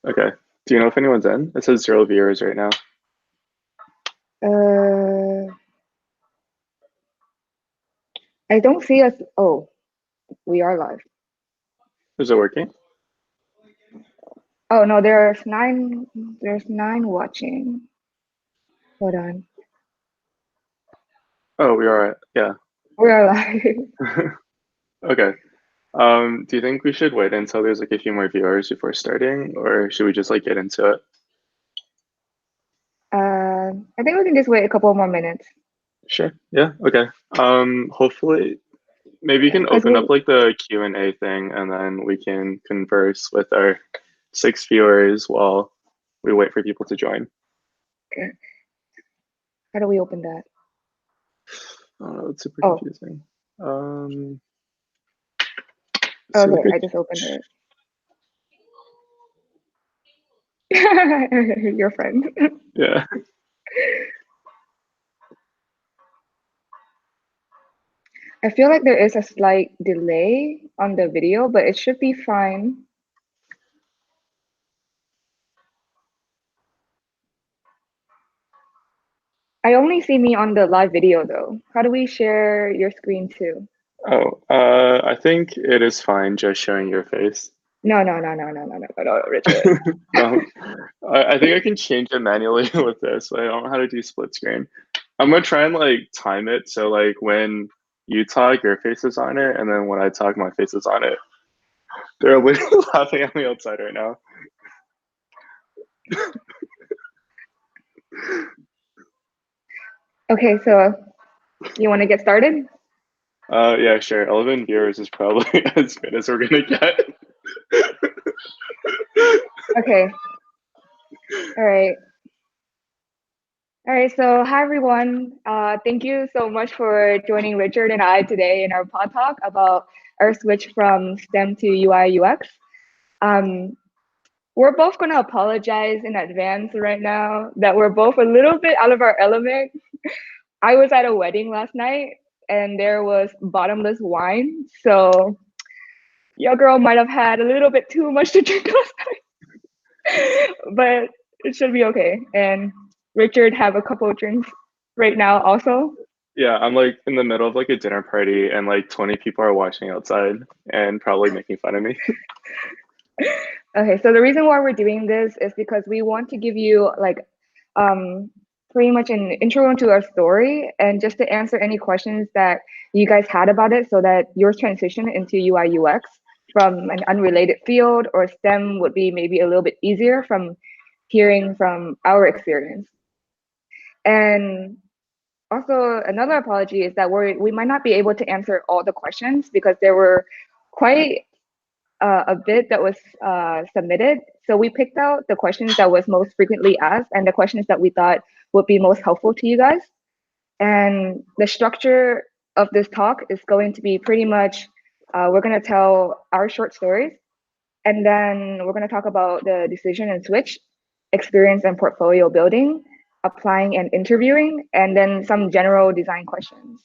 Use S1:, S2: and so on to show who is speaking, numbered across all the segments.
S1: Okay. Do you know if anyone's in? It says 0 viewers right now.
S2: Uh, I don't see us. Oh, we are live.
S1: Is it working?
S2: Oh no, there's nine. There's nine watching. Hold on.
S1: Oh, we are. Yeah.
S2: We are live.
S1: Okay. Do you think we should wait until there's like a few more viewers before starting, or should we just like get into it?
S2: I think we can just wait a couple more minutes.
S1: Sure. Yeah. Okay. Hopefully, maybe you
S2: Yeah,
S1: can
S2: because
S1: open
S2: we.
S1: up like the Q&A thing, and then we can converse with our 6 viewers while we wait for people to join.
S2: How do we open that?
S1: Oh, it's super
S2: Oh,
S1: confusing. Um, so
S2: okay.
S1: like
S2: I just opened it. Your friend.
S1: yeah.
S2: I feel like there is a slight delay on the video, but it should be fine. I only see me on the live video though. How do we share your screen too?
S1: Oh, I think it is fine just showing your face.
S2: No, no, no, no, no, no, no, no, Richard.
S1: No, I think I can change it manually with this, but I don't know how to do split screen. I'm gonna try and like time it so like when you talk, your face is on it, and then when I talk, my face is on it. They're literally laughing at me outside right now.
S2: Okay, so you want to get started?
S1: Yeah, sure. 11 viewers is probably as good as we're gonna get.
S2: Okay. All right. All right. So, hi everyone. Thank you so much for joining Richard and I today in our pod talk about our switch from STEM to UI UX. Um, we're both going to apologize in advance right now that we're both a little bit out of our element. I was at a wedding last night and there was bottomless wine. So, your girl might have had a little bit too much to drink last night, but it should be okay. And Richard have a couple of drinks right now also.
S1: Yeah, I'm like in the middle of like a dinner party and like 20 people are watching outside and probably making fun of me.
S2: Okay, so the reason why we're doing this is because we want to give you like um pretty much an intro into our story and just to answer any questions that you guys had about it so that your transition into UI UX from an unrelated field or STEM would be maybe a little bit easier from hearing from our experience. And also another apology is that we might not be able to answer all the questions because there were quite a bit that was submitted. So we picked out the questions that was most frequently asked and the questions that we thought would be most helpful to you guys. And the structure of this talk is going to be pretty much we're going to tell our short stories, and then we're going to talk about the decision and switch, experience and portfolio building, applying and interviewing, and then some general design questions.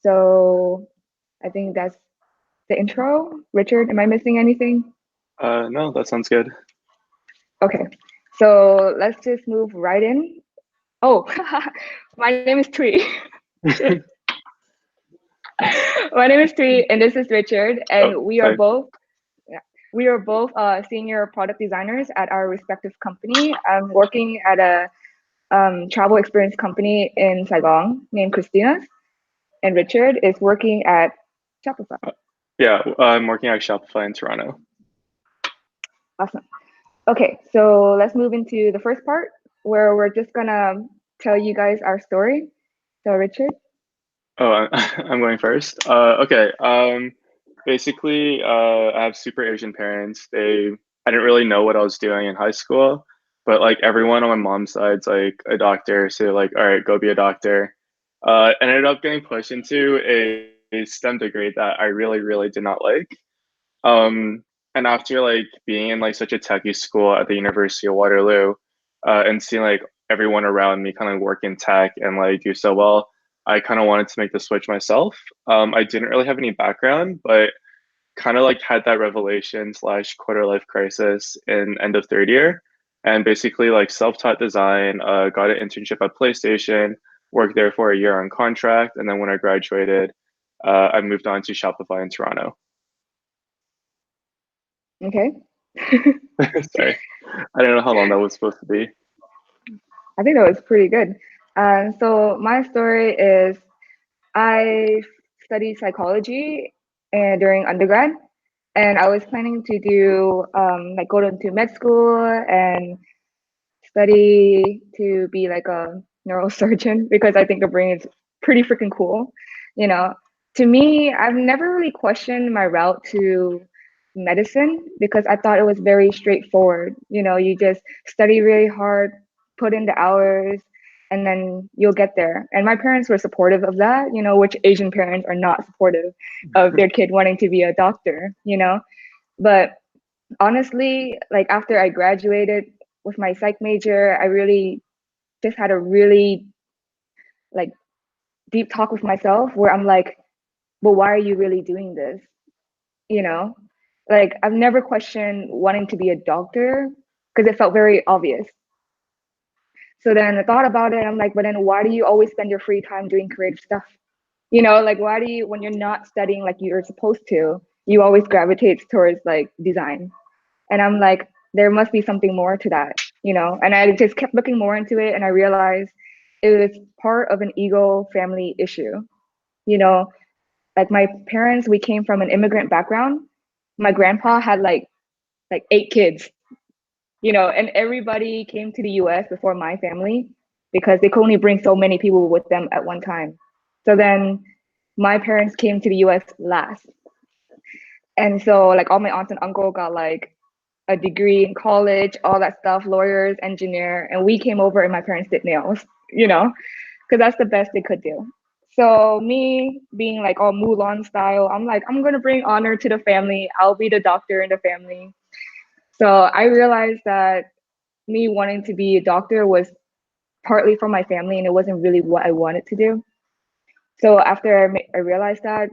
S2: So I think that's the intro. Richard, am I missing anything?
S1: No, that sounds good.
S2: Okay, so let's just move right in. Oh, my name is Tree. Shit. My name is Tree, and this is Richard,
S1: Oh,
S2: and
S1: hi.
S2: yeah, we are both senior product designers at our respective company. I'm working at a travel experience company in Saigon named Christina's, and Richard is working at Shopify.
S1: Yeah, I'm working at Shopify in Toronto.
S2: Awesome. Okay, so let's move into the first part where we're just gonna tell you guys our story. So, Richard.
S1: Oh, I'm going first. Okay. Basically, I have super Asian parents. I didn't really know what I was doing in high school, but like everyone on my mom's side's like a doctor, so they're like, all right, go be a doctor. And I ended up getting pushed into a STEM degree that I really, really did not like. And after like being in like such a techie school at the University of Waterloo, and seeing like everyone around me kind of work in tech and like do so well, I kind of wanted to make the switch myself. I didn't really have any background, but kind of like had that revelation slash quarter life crisis in end of third year, and basically like self-taught design. Got an internship at PlayStation, worked there for a year on contract, and then when I graduated, I moved on to Shopify in Toronto.
S2: Okay.
S1: Sorry, I don't know how long that was supposed to be.
S2: I think that was pretty good. So my story is I studied psychology and during undergrad, and I was planning to do like go into med school and study to be like a neurosurgeon because I think the brain is pretty freaking cool. You know, to me, I've never really questioned my route to medicine because I thought it was very straightforward. You know, you just study really hard, put in the hours, and then you'll get there. And my parents were supportive of that, you know, which Asian parents are not supportive of their kid wanting to be a doctor, you know. But honestly, like after I graduated with my psych major, I really just had a really like deep talk with myself where I'm like, but why are you really doing this? You know, like I've never questioned wanting to be a doctor because it felt very obvious. So then I thought about it and I'm like, but then why do you always spend your free time doing creative stuff? You know, like why do you, when you're not studying like you're supposed to, you always gravitate towards like design? And I'm like, there must be something more to that, you know? And I just kept looking more into it and I realized it was part of an ego family issue. You know, like my parents, we came from an immigrant background. My grandpa had like 8 kids, you know, and everybody came to the US before my family because they could only bring so many people with them at one time. So then my parents came to the US last. And so like all my aunts and uncle got like a degree in college, all that stuff, lawyers, engineer, and we came over and my parents did nails, you know, because that's the best they could do. So me being like all Mulan style, I'm like, I'm gonna bring honor to the family. I'll be the doctor in the family. So I realized that me wanting to be a doctor was partly for my family and it wasn't really what I wanted to do. So after I realized that,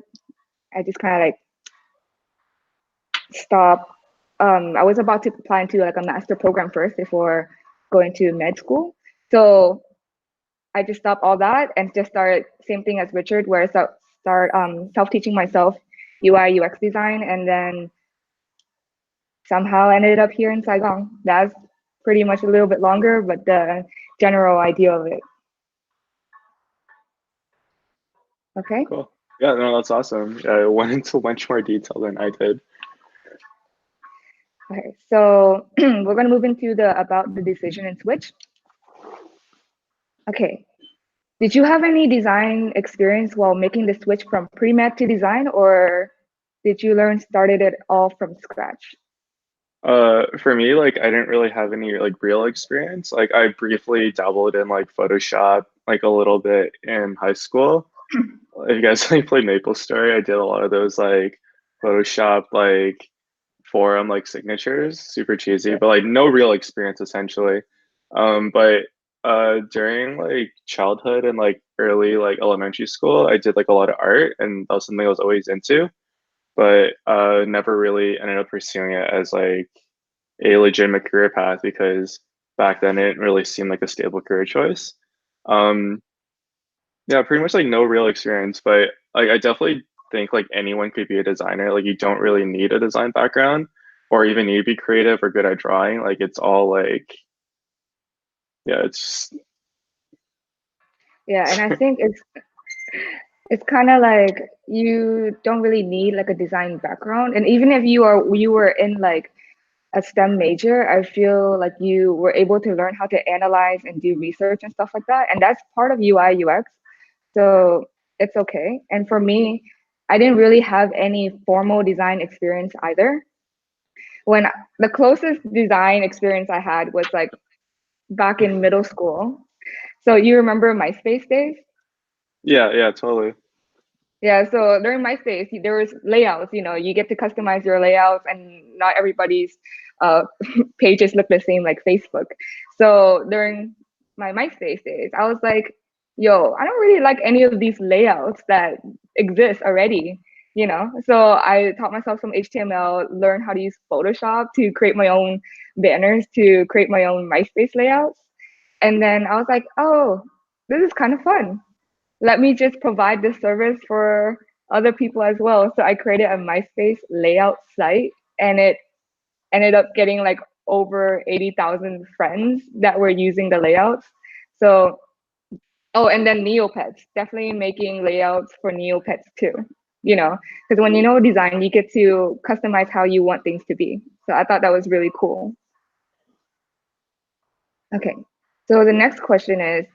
S2: I just kind of like stopped. I was about to apply into like a master program first before going to med school. So I just stopped all that and just started same thing as Richard, where I start self-teaching myself UI UX design, and then somehow ended up here in Saigon. That's pretty much a little bit longer, but the general idea of it. Okay.
S1: Cool. Yeah, no, that's awesome. I went into much more detail than I did.
S2: Okay. So we're gonna move into the about the decision and switch. Okay. Did you have any design experience while making the switch from pre-med to design, or did you started it all from scratch?
S1: For me, like I didn't really have any like real experience. Like I briefly dabbled in like Photoshop, like a little bit in high school. If you guys like played Maple Story, I did a lot of those like Photoshop like forum like signatures, super cheesy, but like no real experience essentially. But during like childhood and like early like elementary school, I did like a lot of art, and that was something I was always into, but never really ended up pursuing it as like a legitimate career path because back then it didn't really seem like a stable career choice. Um, yeah, pretty much like no real experience, but like I definitely think like anyone could be a designer. Like you don't really need a design background or even need to be creative or good at drawing. Like it's all like yeah, it's
S2: Yeah, and I think it's kind of like you don't really need like a design background, and even if you were in like a STEM major, I feel like you were able to learn how to analyze and do research and stuff like that, and that's part of UI UX. So it's okay. And for me, I didn't really have any formal design experience either. When the closest design experience I had was like back in middle school. So you remember MySpace days?
S1: yeah, yeah, totally.
S2: Yeah, so during MySpace, there was layouts, you know, you get to customize your layouts and not everybody's uh, pages look the same like Facebook. So during my MySpace days, I was like, yo, I don't really like any of these layouts that exist already. So I taught myself some HTML, learned how to use Photoshop to create my own banners, to create my own MySpace layouts. And then I was like, oh, this is kind of fun. Let me just provide this service for other people as well. So I created a MySpace layout site, and it ended up getting like over 80,000 friends that were using the layouts. So, oh, and then Neopets, definitely making layouts for Neopets too, because when you know design, you get to customize how you want things to be. So I thought that was really cool. Okay, so the next question is,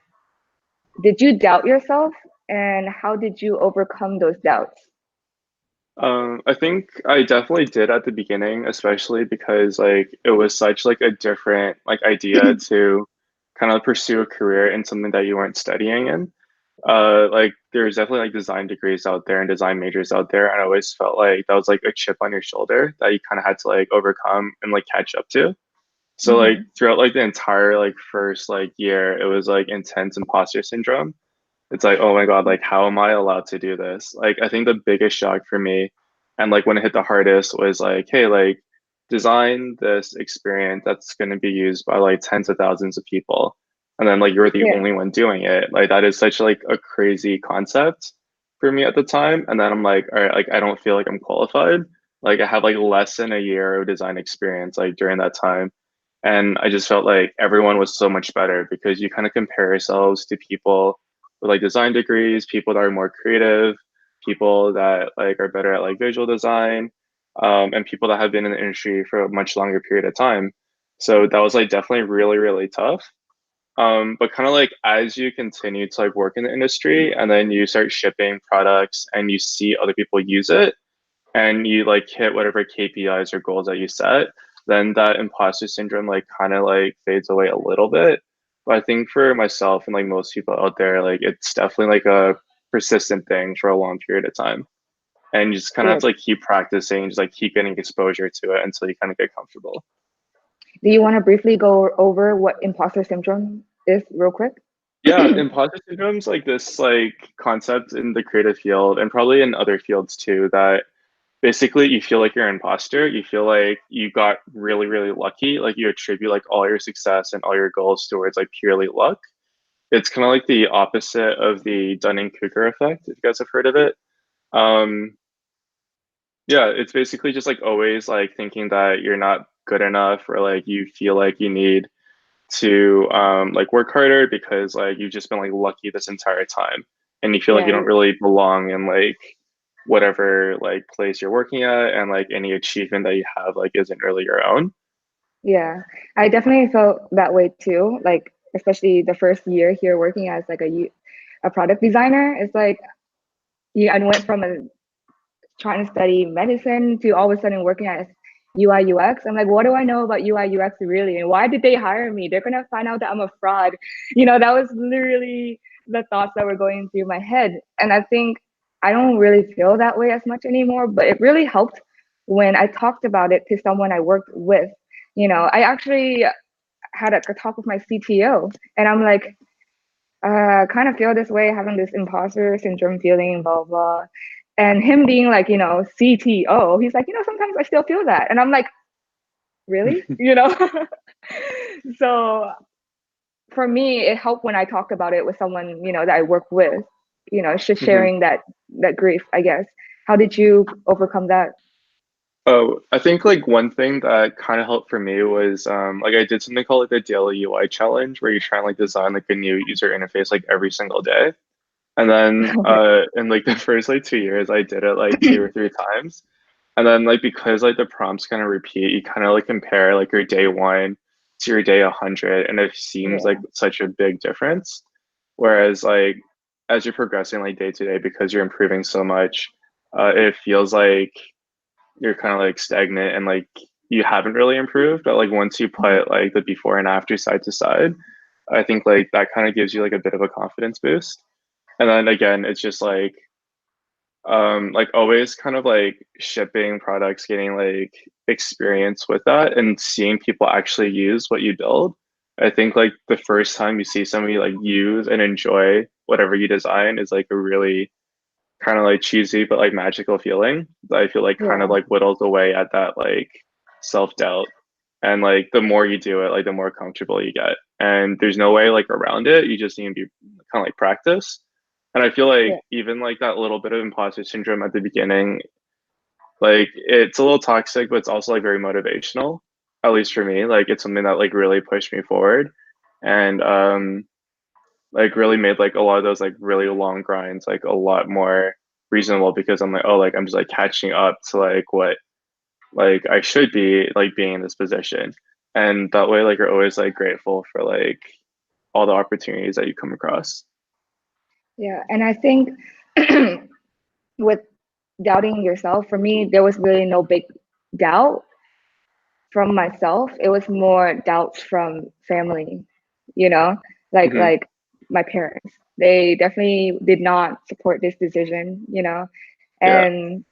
S2: did you doubt yourself, and how did you overcome those doubts?
S1: I think I definitely did at the beginning, especially because like it was such like a different like idea to kind of pursue a career in something that you weren't studying in. Like there's definitely like design degrees out there and design majors out there, and I always felt like that was like a chip on your shoulder that you kind of had to like overcome and like catch up to. So like
S2: Hmm.
S1: throughout like the entire like first like year, it was like intense imposter syndrome. It's like, oh my God, like how am I allowed to do this? Like I think the biggest shock for me and like when it hit the hardest was like, hey, like design this experience that's going to be used by like tens of thousands of people. And then like you're the
S2: Yeah,
S1: only one doing it. Like that is such like a crazy concept for me at the time. And then I'm like, all right, like I don't feel like I'm qualified. Like I have like less than a year of design experience like during that time. And I just felt like everyone was so much better because you kind of compare yourselves to people with like design degrees, people that are more creative, people that like are better at like visual design, and people that have been in the industry for a much longer period of time. So that was like definitely really, really tough. But kind of like as you continue to like work in the industry and then you start shipping products and you see other people use it, and you like hit whatever KPIs or goals that you set, then that imposter syndrome like kind of like fades away a little bit. But I think for myself and like most people out there, like it's definitely like a persistent thing for a long period of time. And you just kind of have
S2: yeah.
S1: to like keep practicing, just like keep getting exposure to it until you kind of get comfortable.
S2: Do you want to briefly go over what imposter syndrome is, real quick?
S1: Yeah, imposter syndrome is like this like concept in the creative field and probably in other fields too that basically you feel like you're an imposter. You feel like you got really, really lucky. Like you attribute like all your success and all your goals towards like purely luck. It's kind of like the opposite of the Dunning-Kruger effect, if you guys have heard of it. Um, yeah, it's basically just like always like thinking that you're not good enough or like you feel like you need to like work harder because like you've just been like lucky this entire time and you feel like you
S2: Yeah,
S1: don't really belong in like whatever like place you're working at and like any achievement that you have like isn't really your own.
S2: yeah. I definitely felt that way too. Like, especially the first year here working as like a product designer. It's like I went from trying to study medicine to all of a sudden working as UI UX. I'm like, what do I know about UI UX really? And why did they hire me? They're gonna find out that I'm a fraud. That was literally the thoughts that were going through my head. And I think I don't really feel that way as much anymore, but it really helped when I talked about it to someone I worked with. I actually had a talk with my CTO, and I'm like, kind of feel this way, having this imposter syndrome feeling, blah, blah. And him being like, CTO, he's like, sometimes I still feel that. And I'm like, really? So for me, it helped when I talked about it with someone, that I work with, it's just
S1: Mhm.
S2: sharing that grief, I guess. How did you overcome that?
S1: Oh, I think like one thing that kind of helped for me was like I did something called like the daily UI challenge where you try and like design like a new user interface like every single day. And then
S2: Okay.
S1: in like the first like 2 years I did it like two or three times. And then like because like the prompts kind of repeat, you kind of like compare like your day one to your day 100, and it seems like
S2: Yeah.
S1: such a big difference. Whereas like as you're progressing like day to day, because you're improving so much, it feels like you're kind of like stagnant and like you haven't really improved. But like once you put like the before and after side to side, I think like that kind of gives you like a bit of a confidence boost. And then again, it's just like always kind of like shipping products, getting like experience with that and seeing people actually use what you build. I think like the first time you see somebody like use and enjoy whatever you design is like a really kind of like cheesy but like magical feeling that I feel like kind of
S2: Yeah.
S1: like whittles away at that like self-doubt. And like the more you do it, like the more comfortable you get. And there's no way like around it. You just need to be kind of like practice. And I feel like
S2: Yeah.
S1: even like that little bit of imposter syndrome at the beginning, like it's a little toxic, but it's also like very motivational, at least for me. Like it's something that like really pushed me forward. And like really made like a lot of those like really long grinds like a lot more reasonable because I'm like, oh, like I'm just like catching up to like what like I should be like being in this position. And that way like you're always like grateful for like all the opportunities that you come across.
S2: Yeah. And I think with doubting yourself, for me, there was really no big doubt from myself. It was more doubts from family, you know,
S1: Hmm.
S2: like my parents. They definitely did not support this decision, you know,
S1: Yeah.
S2: and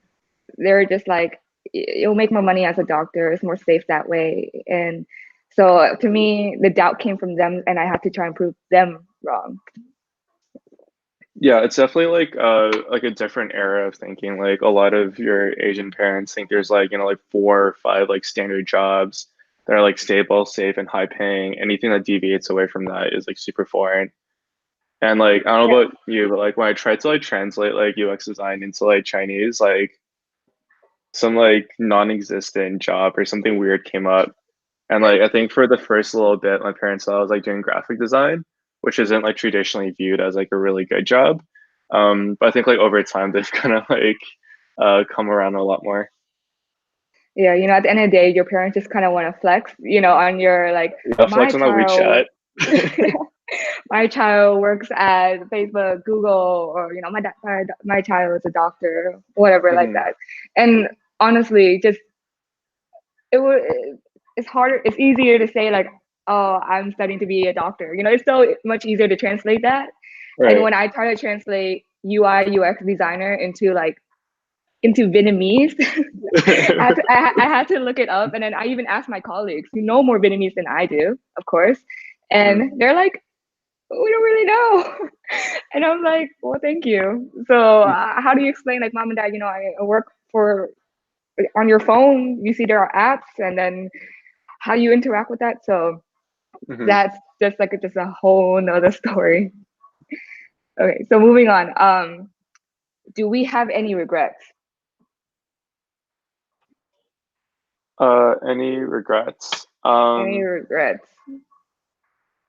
S2: they were just like, you'll make more money as a doctor. It's more safe that way. And so to me, the doubt came from them, and I had to try and prove them wrong.
S1: Yeah, it's definitely like a different era of thinking. Like a lot of your Asian parents think there's like, you know, like 4 or 5 like standard jobs that are like stable, safe, and high paying. Anything that deviates away from that is like super foreign. And like I don't know
S2: Yeah.
S1: about you, but like when I tried to like translate like UX design into like Chinese, like some like non-existent job or something weird came up. And like I think for the first little bit, my parents thought I was like doing graphic design, which isn't like traditionally viewed as like a really good job. But I think like over time they've kind of like come around a lot more.
S2: Yeah, you know, at the end of the day, your parents just kind of want to flex, you know, on your like,
S1: Yeah,
S2: my
S1: flex on that
S2: child,
S1: WeChat.
S2: my child works at Facebook, Google, or you know, my child is a doctor, whatever, like
S1: Hmm.
S2: that. And honestly, just it would it's harder. It's easier to say like, oh, I'm studying to be a doctor. You know, it's so much easier to translate that. And
S1: Right.
S2: when I try to translate UI UX designer into Vietnamese, I had to look it up, and then I even asked my colleagues who know more Vietnamese than I do, of course,
S1: Hmm.
S2: and they're like, we don't really know. And I'm like, well, thank you. So how do you explain like mom and dad, you know, I work for on your phone, you see there are apps, and then how you interact with that. So
S1: Hmm.
S2: that's just a whole nother story. Okay, so moving on. Do we have any regrets?
S1: Any regrets?
S2: Any regrets?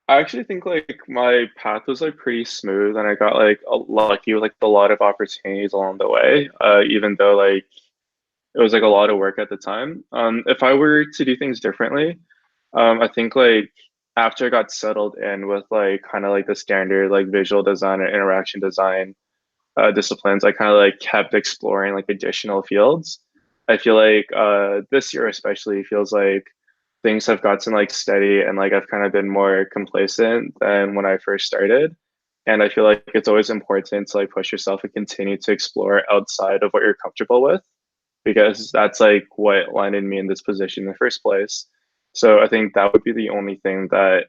S1: I actually think like my path was like pretty smooth and I got like lucky with like a lot of opportunities along the way. Even though like it was like a lot of work at the time. If I were to do things differently, I think like after I got settled in with like kind of like the standard like visual design and interaction design disciplines, I kind of like kept exploring like additional fields. I feel like this year especially feels like things have gotten like steady and like I've kind of been more complacent than when I first started. And I feel like it's always important to like push yourself and continue to explore outside of what you're comfortable with because that's like what landed me in this position in the first place. So I think that would be the only thing that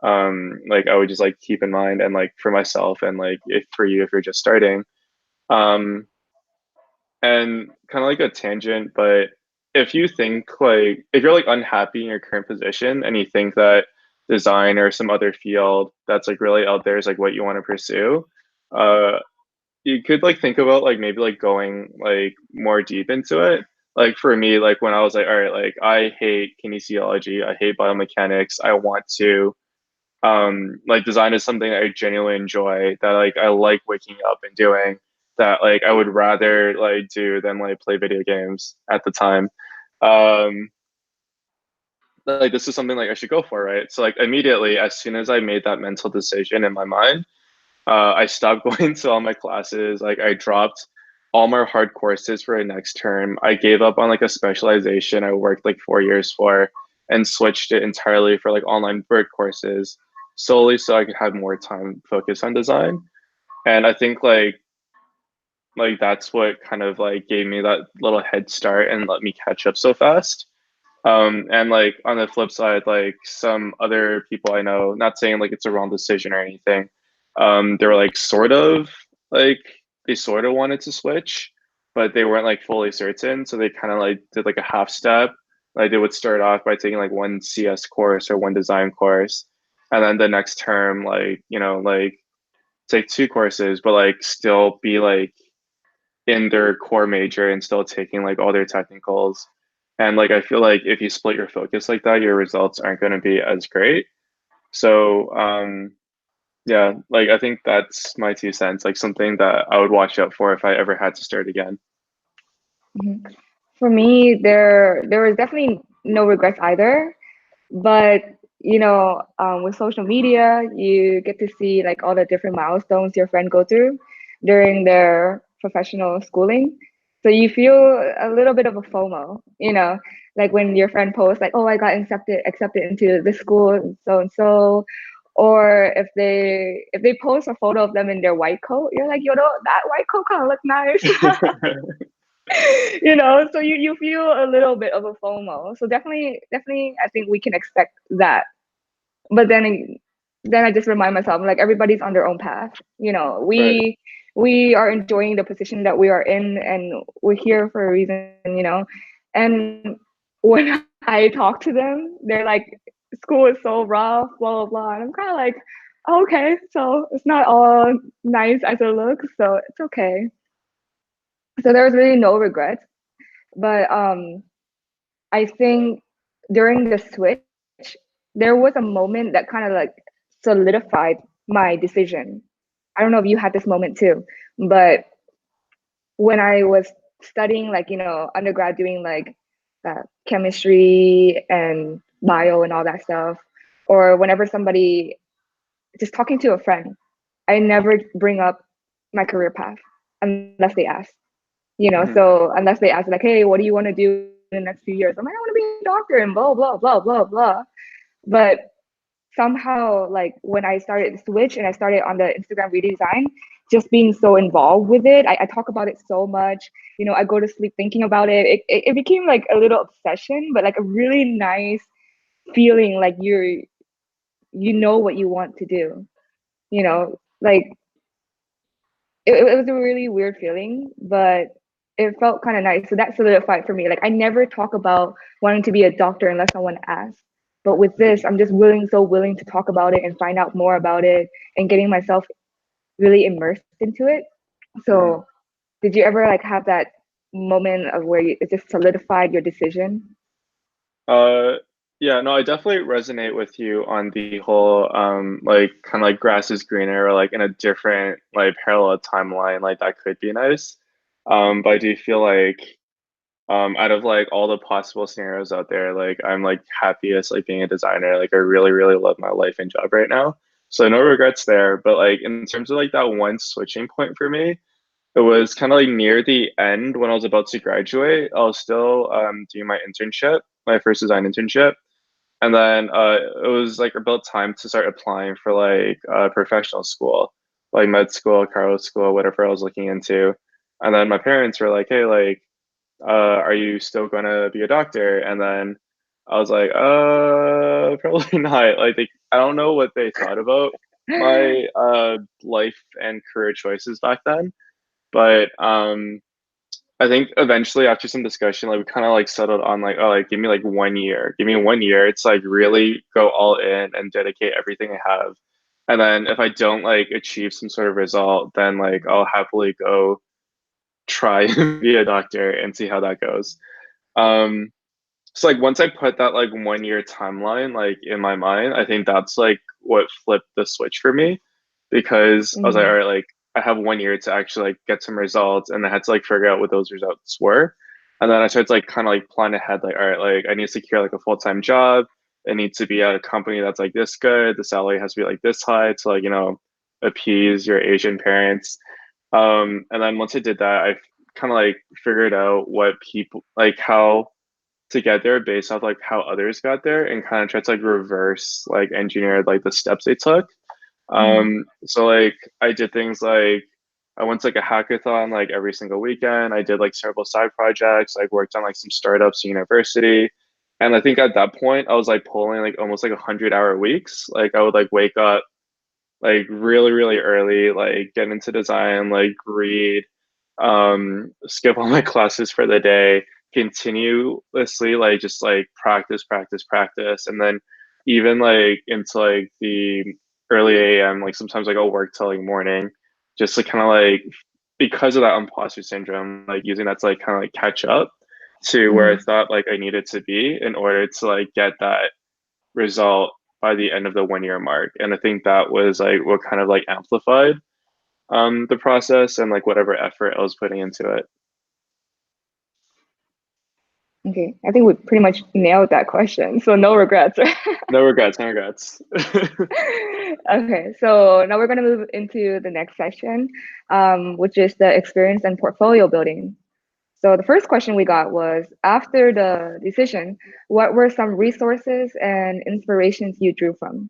S1: like I would just like keep in mind and like for myself and like if for you if you're just starting um and kind of like a tangent, but if you think like if you're like unhappy in your current position and you think that design or some other field that's like really out there is like what you want to pursue, uh you could like think about like maybe like going like more deep into it. Like for me, like when I was like, all right, like I hate kinesiology, I hate biomechanics, I want to like design is something I genuinely enjoy that like I like waking up and doing that like I would rather like do than like play video games at the time. Um like this is something like I should go for, right? So like immediately as soon as I made that mental decision in my mind, I stopped going to all my classes. Like I dropped all my hard courses for the next term. I gave up on like a specialization I worked like 4 years for and switched it entirely for like online bird courses solely so I could have more time focused on design. And I think like that's what kind of like gave me that little head start and let me catch up so fast. And like on the flip side, like some other people I know, not saying like it's a wrong decision or anything, they were like sort of like they sort of wanted to switch, but they weren't like fully certain. So they kind of like did like a half step. Like they would start off by taking like one CS course or one design course, and then the next term, like, like take two courses, but like still be like in their core major and still taking like all their technicals. And like I feel like if you split your focus like that, your results aren't going to be as great. So yeah, like I think that's my 2 cents, like something that I would watch out for if I ever had to start again.
S2: Mhm. For me, there was definitely no regrets either. But with social media, you get to see like all the different milestones your friend go through during their professional schooling. So you feel a little bit of a FOMO, like when your friend posts like, "Oh, I got accepted into this school and so," or if they post a photo of them in their white coat, you're like, that white coat kind of look nice. So you feel a little bit of a FOMO. So definitely I think we can expect that. But then I just remind myself like everybody's on their own path.
S1: Right.
S2: We are enjoying the position that we are in, and we're here for a reason. And when I talk to them, they're like, school is so rough, blah blah blah. And I'm kind of like, oh, okay, so it's not all nice as it looks, so it's okay. So there was really no regrets. But I think during the switch, there was a moment that kind of like solidified my decision. I don't know if you had this moment too, but when I was studying, like, undergrad, doing like chemistry and bio and all that stuff, or whenever somebody just talking to a friend, I never bring up my career path unless they ask.
S1: Mhm.
S2: So unless they ask like, hey, what do you want to do in the next few years? I'm like, I want to be a doctor and blah blah blah blah blah. But somehow, like when I started to switch and I started on the Instagram redesign, just being so involved with it, I talk about it so much. I go to sleep thinking about it. It became like a little obsession, but like a really nice feeling, like you know what you want to do. Like it was a really weird feeling, but it felt kind of nice. So that solidified for me. Like I never talk about wanting to be a doctor unless someone asks. But with this,
S1: Mhm.
S2: I'm just so willing to talk about it and find out more about it and getting myself really immersed into it.
S1: Mhm.
S2: So did you ever like have that moment of where it just solidified your decision?
S1: Uh, yeah, no, I definitely resonate with you on the whole, like kind of like grass is greener or like in a different like parallel timeline, like that could be nice. But I do feel like, out of like all the possible scenarios out there, like I'm like happiest like being a designer. Like I really, really love my life and job right now. So no regrets there. But like in terms of like that one switching point for me, it was kind of like near the end when I was about to graduate. I was still doing my internship, my first design internship. And then it was like about time to start applying for like professional school, like med school, Carlo school, whatever I was looking into. And then my parents were like, "Hey, like, are you still gonna be a doctor?" And then I was like, probably not. Like, I don't know what they thought about my life and career choices back then, but I think eventually after some discussion, like we kind of like settled on like, oh, like give me like 1 year, give me 1 year. It's like really go all in and dedicate everything I have. And then if I don't like achieve some sort of result, then like I'll happily go try and be a doctor and see how that goes. Um, so like once I put that like 1 year timeline like in my mind, I think that's like what flipped the switch for me because I was like, all
S2: Mm,
S1: right, like I have 1 year to actually like get some results, and I had to like figure out what those results were. And then I started to like kind of like plan ahead, like, all right, like I need to secure like a full-time job. It needs to be at a company that's like this good. The salary has to be like this high to like, appease your Asian parents. And then once I did that, I kind of like figured out what people like how to get there based off like how others got there and kind of tried to like reverse like engineer like the steps they took.
S2: mm,
S1: So like I did things like I went to like a hackathon like every single weekend. I did like several side projects, like worked on like some startups at university. And I think at that point I was like pulling like almost like 100-hour weeks. Like I would like wake up like really, really early, like get into design, like read, skip all my classes for the day, continuously like just like practice, practice, practice, and then even like into like the early AM, like sometimes like I'll work till like morning, just to kind of like because of that imposter syndrome, like using that to like kind of like catch up to where I
S2: Mhm.
S1: thought like I needed to be in order to like get that result by the end of the 1 year mark. And I think that was like what kind of like amplified the process and like whatever effort I was putting into it.
S2: Okay, I think we pretty much nailed that question. So no regrets.
S1: No regrets, no regrets.
S2: Okay, so now we're going to move into the next section, which is the experience and portfolio building. So the first question we got was, after the decision, what were some resources and inspirations you drew from?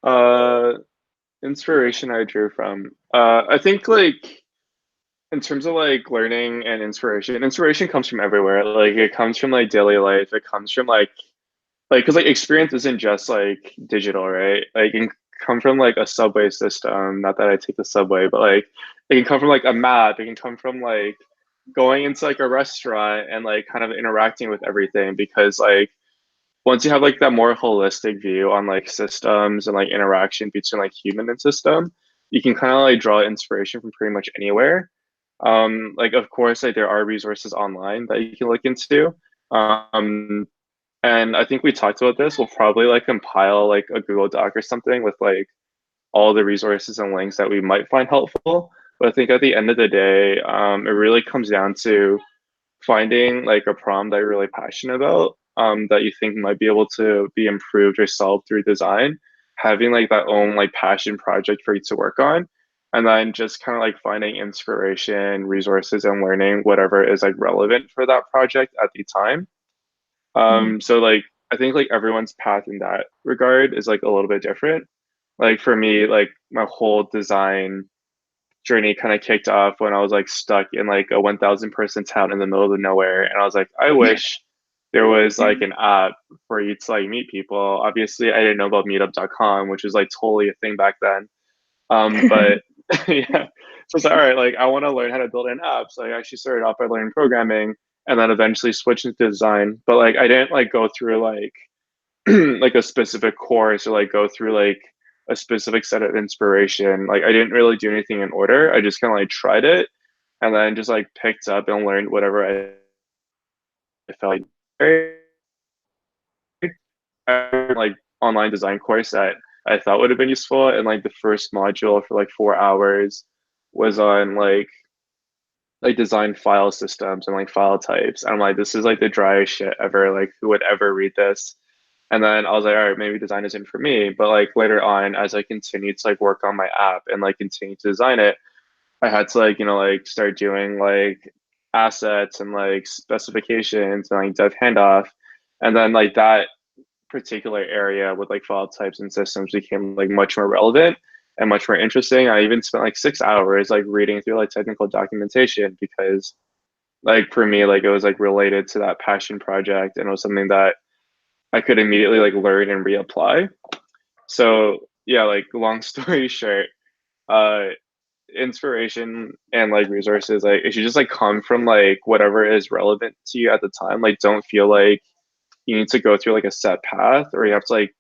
S1: uh Inspiration I drew from. I think like in terms of like learning and inspiration comes from everywhere. Like it comes from like daily life. It comes from like because like experience isn't just like digital, right? Like it can come from like a subway system. Not that I take the subway, but like it can come from like a map. It can come from like going into like a restaurant and like kind of interacting with everything because like once you have like that more holistic view on like systems and like interaction between like human and system, you can kind of like draw inspiration from pretty much anywhere. Like of course, like there are resources online that you can look into. Um, and I think we talked about this. We'll probably like compile like a Google Doc or something with like all the resources and links that we might find helpful. But I think at the end of the day, it really comes down to finding like a problem that you're really passionate about, that you think might be able to be improved or solved through design, having like that own like passion project for you to work on, and then just kind of like finding inspiration, resources, and learning whatever is like relevant for that project at the time.
S2: Mhm.
S1: So like I think like everyone's path in that regard is like a little bit different. Like for me, like my whole design journey kind of kicked off when I was like stuck in like a 1,000 person town in the middle of nowhere. And I was like, I wish there was like an app for you to like meet people. Obviously, I didn't know about meetup.com, which was like totally a thing back then. But yeah, so it's like, all right, like I want to learn how to build an app. So I actually started off by learning programming and then eventually switched into design. But like I didn't like go through like like a specific course or like go through like a specific set of inspiration. Like I didn't really do anything in order. I just kind of like tried it and then just like picked up and learned whatever I felt like like online design course that I thought would have been useful. And like the first module for like 4 hours was on like design file systems and like file types. And I'm like, this is like the driest shit ever. Like who would ever read this? And then I was like, all right, maybe design isn't for me. But like later on, as I continued to like work on my app and like continue to design it, I had to like, like start doing like assets and like specifications and like dev handoff. And then like that particular area with like file types and systems became like much more relevant and much more interesting. I even spent like 6 hours like reading through like technical documentation because like for me, like it was like related to that passion project and it was something that I could immediately like learn and reapply. So yeah, like long story short, uh inspiration and like resources, like it should just like come from like whatever is relevant to you at the time. Like don't feel like you need to go through like a set path or you have to like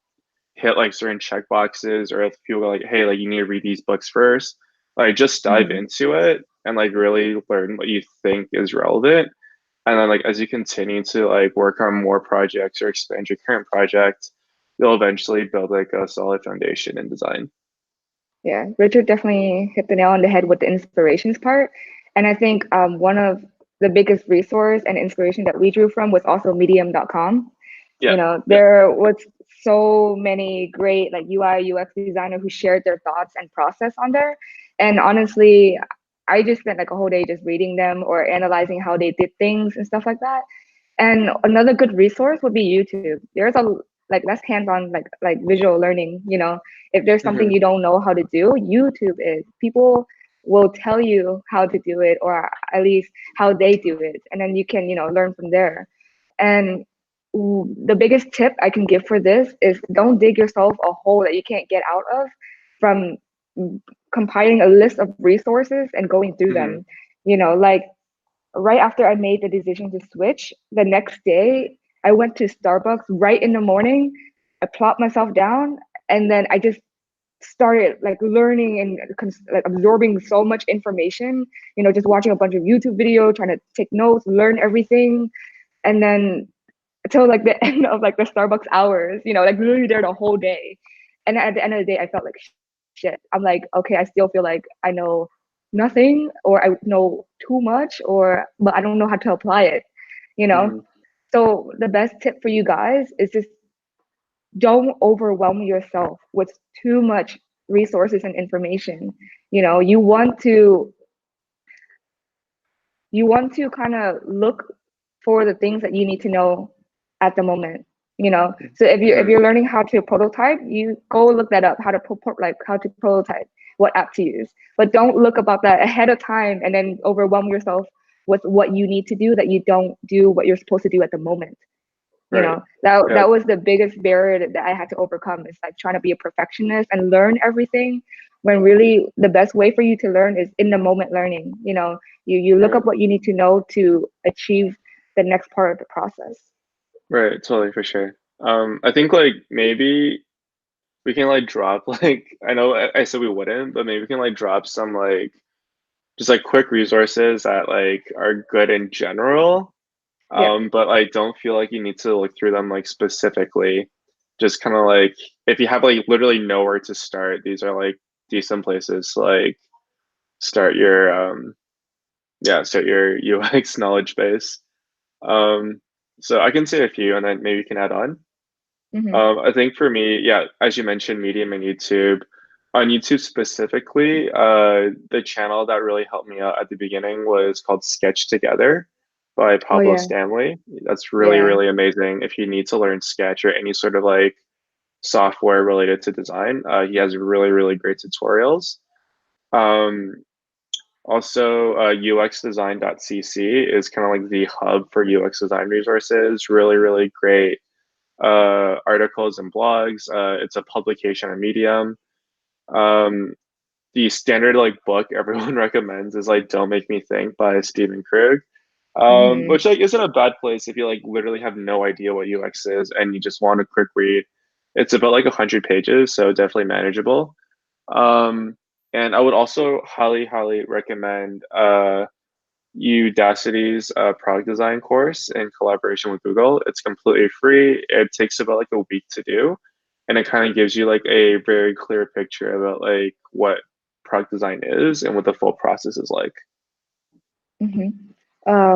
S1: hit like certain check boxes or if people go like, hey, like you need to read these books first. Like just dive
S2: Mhm.
S1: into it and like really learn what you think is relevant. And then like as you continue to like work on more projects or expand your current project, you'll eventually build like a solid foundation in design.
S2: Yeah, Richard definitely hit the nail on the head with the inspirations part. And I think one of the biggest resource and inspiration that we drew from was also medium.com.
S1: Yeah. Yeah.
S2: There was so many great like UI UX designer who shared their thoughts and process on there. And honestly, I just spent like a whole day just reading them or analyzing how they did things and stuff like that. And another good resource would be YouTube. There's a like less hands-on like visual learning, if there's something
S1: Hmm.
S2: you don't know how to do, YouTube is. People will tell you how to do it or at least how they do it. And then you can, learn from there. And the biggest tip I can give for this is don't dig yourself a hole that you can't get out of from compiling a list of resources and going through
S1: Hmm.
S2: them. Like right after I made the decision to switch, the next day I went to Starbucks right in the morning. I plopped myself down and then I just started like learning and like absorbing so much information, just watching a bunch of YouTube videos, trying to take notes, learn everything. And then till like the end of like the Starbucks hours, like literally there the whole day. And at the end of the day, I felt like shit. I'm like, okay, I still feel like I know nothing or I know too much but I don't know how to apply it, you know?
S1: Hmm.
S2: So the best tip for you guys is just don't overwhelm yourself with too much resources and information. You want to kind of look for the things that you need to know at the moment. So if you're
S1: Hmm.
S2: learning how to prototype, you go look that up, how to prototype, what app to use. But don't look about that ahead of time and then overwhelm yourself with what you need to do that you don't do what you're supposed to do at the moment.
S1: Right.
S2: That
S1: Yeah.
S2: that was the biggest barrier that I had to overcome, is like trying to be a perfectionist and learn everything, when really the best way for you to learn is in the moment learning. You look
S1: Right.
S2: up what you need to know to achieve the next part of the process.
S1: Right. Totally, for sure. I think like maybe we can like drop like I know I said we wouldn't, but maybe we can like drop some like just like quick resources that like are good in general.
S2: Yeah.
S1: But I don't feel like you need to look through them like specifically. Just kind of like if you have like literally nowhere to start, these are like decent places to like start your start your UX knowledge base. Um, so I can say a few and then maybe you can add on.
S2: Mm-hmm.
S1: I think for me, yeah, as you mentioned, Medium and YouTube. On YouTube specifically, the channel that really helped me out at the beginning was called Sketch Together by
S2: Oh
S1: Pablo
S2: yeah.
S1: Stanley. That's really,
S2: Yeah.
S1: really amazing. If you need to learn Sketch or any sort of like software related to design, he has really, really great tutorials. Um, Also, uxdesign.cc is kind of like the hub for UX design resources. Really, really great articles and blogs. It's a publication on Medium. Um, the standard like book everyone recommends is like "Don't Make Me Think" by Stephen Krug,
S2: Mm-hmm.
S1: which like isn't a bad place if you like literally have no idea what UX is and you just want a quick read. It's about like 100 pages, so definitely manageable. Um, and I would also highly, highly recommend Udacity's product design course in collaboration with Google. It's completely free. It takes about like a week to do, and it kind of gives you like a very clear picture about like what product design is and what the full process is like.
S2: Mm-hmm.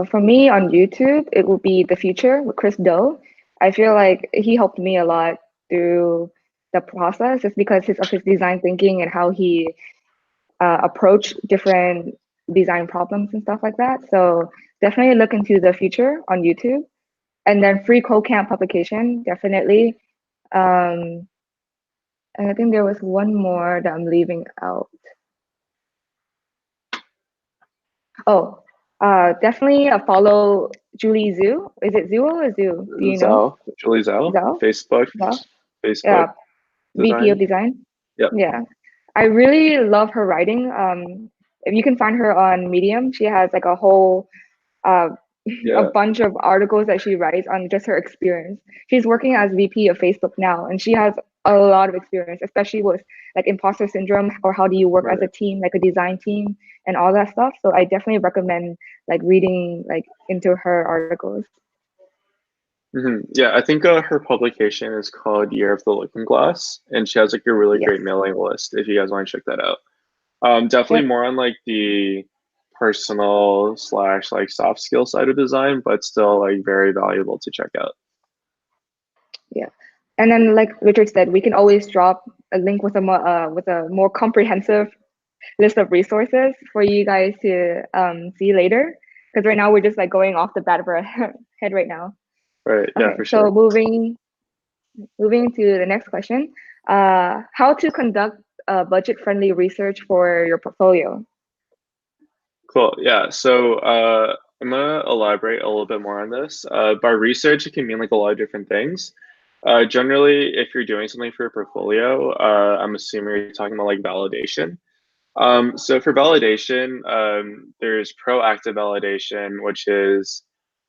S2: For me on YouTube, it will be The Future with Chris Do. I feel like he helped me a lot through the process, just because of his design thinking and how he approach different design problems and stuff like that. So definitely look into The Future on YouTube. And then Free Code Camp publication, definitely. Um, and I think there was one more that I'm leaving out. Oh, definitely follow Julie Zhu. Is it Zhu or Zhu? Do you know?
S1: Zhao, Julie Zhao,
S2: Zhao?
S1: Facebook,
S2: Zhao?
S1: Facebook
S2: Yeah, VP of
S1: design.
S2: design.
S1: Yep.
S2: Yeah. I really love her writing. If you can find her on Medium, she has like a whole uh, a
S1: Yeah.
S2: bunch of articles that she writes on just her experience. She's working as VP of Facebook now, and she has a lot of experience, especially with like imposter syndrome, or how do you work as
S1: Right.
S2: a team, like a design team, and all that stuff. So I definitely recommend like reading like into her articles.
S1: Yeah, I think her publication is called Year of the Looking Glass, and she has like a really
S2: Yes.
S1: great mailing list if you guys want to check that out. Definitely
S2: Yep.
S1: more on like the personal slash like soft skill side of design, but still like very valuable to check out.
S2: Yeah. And then, like Richard said, we can always drop a link with a more comprehensive list of resources for you guys to see later. Because right now we're just like going off the bat of our head right now.
S1: Right. Yeah,
S2: Okay,
S1: for
S2: so
S1: sure.
S2: moving to the next question. How to conduct budget-friendly research for your portfolio?
S1: Cool. Yeah. So I'm gonna elaborate a little bit more on this. By research, it can mean like a lot of different things. Generally, if you're doing something for your portfolio, I'm assuming you're talking about like validation. So for validation, there's proactive validation, which is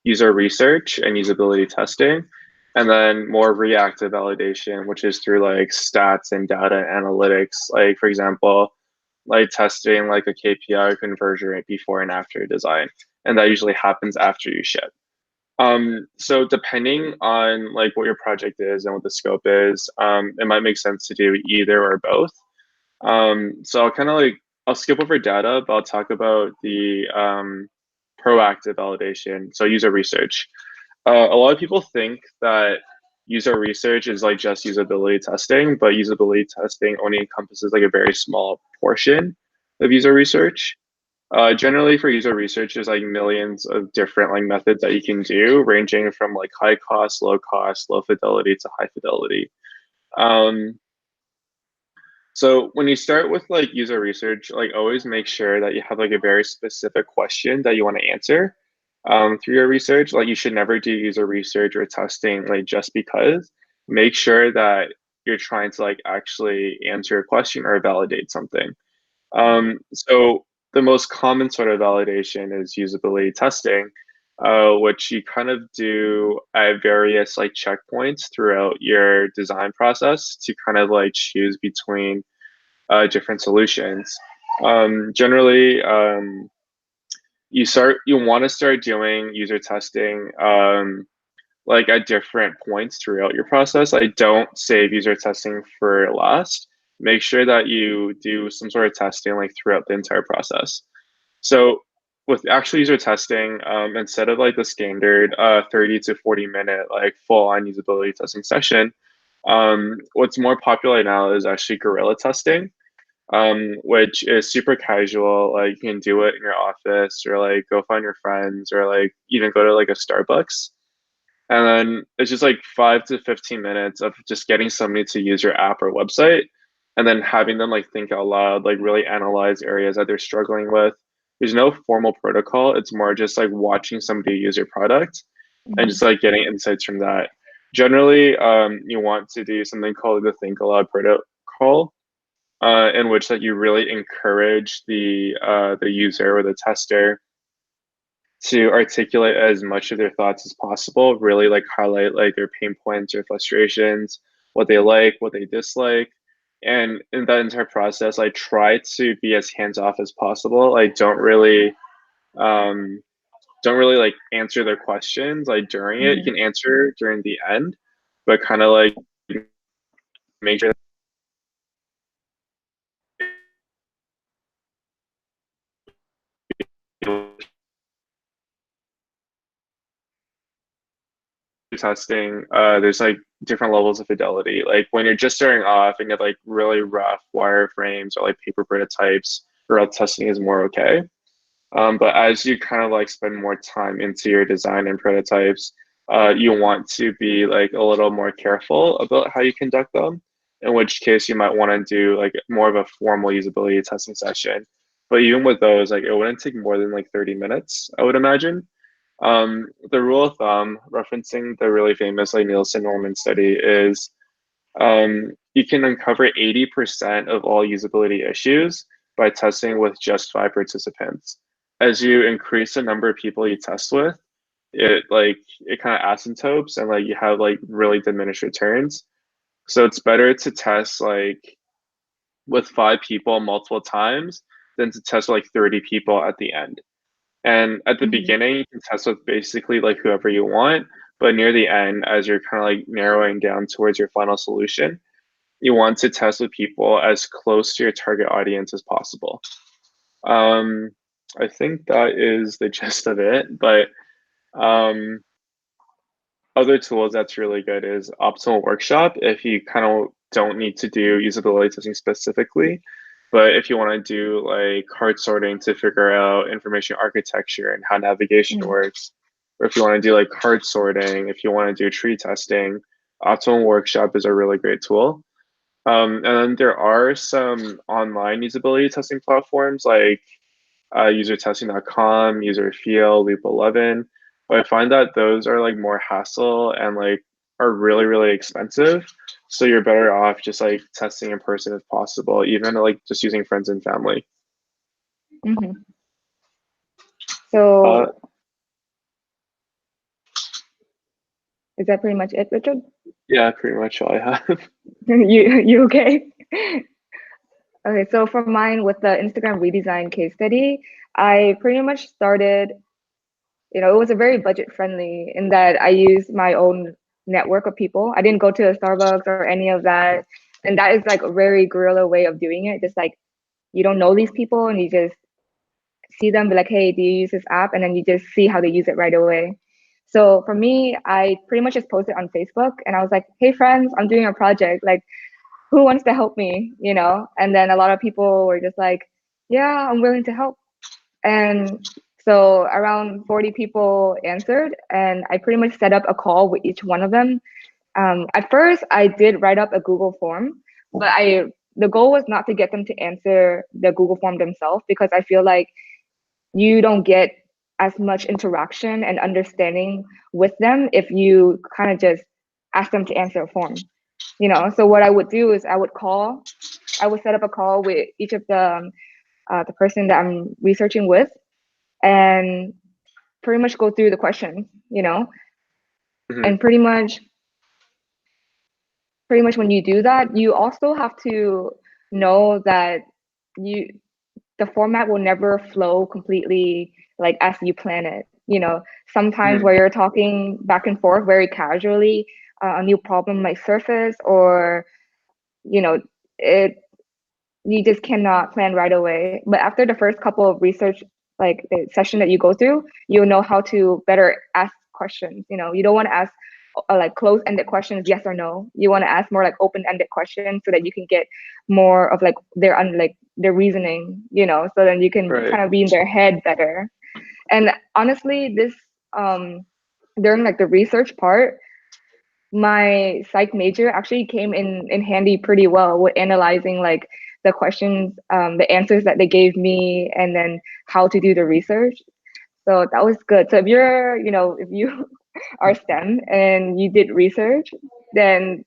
S1: user research and usability testing, and then more reactive validation, which is through like stats and data analytics. Like for example, like testing like a KPI conversion rate before and after design, and that usually happens after you ship. So depending on like what your project is and what the scope is, it might make sense to do either or both. So I'll kind of like I'll skip over data, but I'll talk about the proactive validation. So user research. A lot of people think that user research is like just usability testing, but usability testing only encompasses like a very small portion of user research. Generally for user research, there's like millions of different like methods that you can do, ranging from like high cost, low fidelity to high fidelity. Um, so when you start with like user research, like always make sure that you have like a very specific question that you want to answer through your research. Like you should never do user research or testing like just because. Make sure that you're trying to like actually answer a question or validate something. So the most common sort of validation is usability testing, which you kind of do at various like checkpoints throughout your design process to kind of like choose between different solutions. Generally, you want to start doing user testing like at different points throughout your process. I don't save user testing for last. Make sure that you do some sort of testing like throughout the entire process. So with actual user testing, instead of like the standard 30 to 40 minute like full on usability testing session, what's more popular now is actually guerrilla testing, which is super casual. Like you can do it in your office or like go find your friends or like even go to like a Starbucks. And then it's just like 5 to 15 minutes of just getting somebody to use your app or website and then having them like think out loud, like really analyze areas that they're struggling with. There's no formal protocol. It's more just like watching somebody use your product and
S2: Mhm.
S1: just like getting insights from that. Generally, you want to do something called the think aloud protocol, in which that you really encourage the user or the tester to articulate as much of their thoughts as possible, really like highlight like their pain points or frustrations, what they like, what they dislike. And in that entire process, I try to be as hands off as possible. I um don't really like answer their questions like during it. You
S2: Mhm.
S1: can answer during the end, but kind of like make sure that testing, there's like different levels of fidelity. Like when you're just starting off and you have like really rough wireframes or like paper prototypes, route testing is more okay. But as you kind of like spend more time into your design and prototypes, you want to be like a little more careful about how you conduct them. In which case, you might want to do like more of a formal usability testing session. But even with those, like it wouldn't take more than like 30 minutes, I would imagine. The rule of thumb, referencing the really famous like Nielsen Norman study, is you can uncover 80% of all usability issues by testing with just 5 participants. As you increase the number of people you test with, it kind of asymptotes and like you have like really diminished returns. So it's better to test like with 5 people multiple times than to test like 30 people at the end. And at the
S2: Mhm.
S1: beginning, you can test with basically like whoever you want, but near the end, as you're kind of like narrowing down towards your final solution, you want to test with people as close to your target audience as possible. Um, I think that is the gist of it. But um, other tools that's really good is Optimal Workshop if you kind of don't need to do usability testing specifically. But if you want to do like card sorting to figure out information architecture and how navigation
S2: Mhm.
S1: works, or if you want to do like card sorting, if you want to do tree testing, Optimal Workshop is a really great tool. And then there are some online usability testing platforms like usertesting.com, user feel, loop 11. But I find that those are like more hassle and like are really, really expensive. So you're better off just like testing in person if possible, even like just using friends and family.
S2: Hmm.
S1: Uh,
S2: So is that pretty much it, Richard?
S1: yeah, pretty much all I have.
S2: You okay? Okay, so for mine with the Instagram redesign case study, I pretty much started, it was a very budget friendly in that I used my own network of people. I didn't go to a Starbucks or any of that. And that is like a very guerrilla way of doing it. Just like you don't know these people and you just see them, be like, hey, do you use this app? And then you just see how they use it right away. So for me, I pretty much just posted on Facebook and I was like, hey friends, I'm doing a project. Like, who wants to help me? And then a lot of people were just like, yeah, I'm willing to help. And so around 40 people answered, and I pretty much set up a call with each one of them. At first, I did write up a Google form, but the goal was not to get them to answer the Google form themselves because I feel like you don't get as much interaction and understanding with them if you kind of just ask them to answer a form. So what I would do is I would set up a call with each of the person that I'm researching with, and pretty much go through the questions,
S1: Mhm.
S2: and pretty much when you do that, you also have to know that you the format will never flow completely like as you plan it. Sometimes
S1: Mhm.
S2: where you're talking back and forth very casually, a new problem might surface, or you know it you just cannot plan right away. But after the first couple of research, like the session that you go through, you'll know how to better ask questions. You don't want to ask like closed-ended questions, yes or no. You want to ask more like open-ended questions so that you can get more of like their reasoning. So then you can
S1: Right.
S2: kind of be in their head better. And honestly, this um during like the research part, my psych major actually came in handy pretty well with analyzing like the questions, the answers that they gave me, and then how to do the research. So that was good. So if you are STEM and you did research, then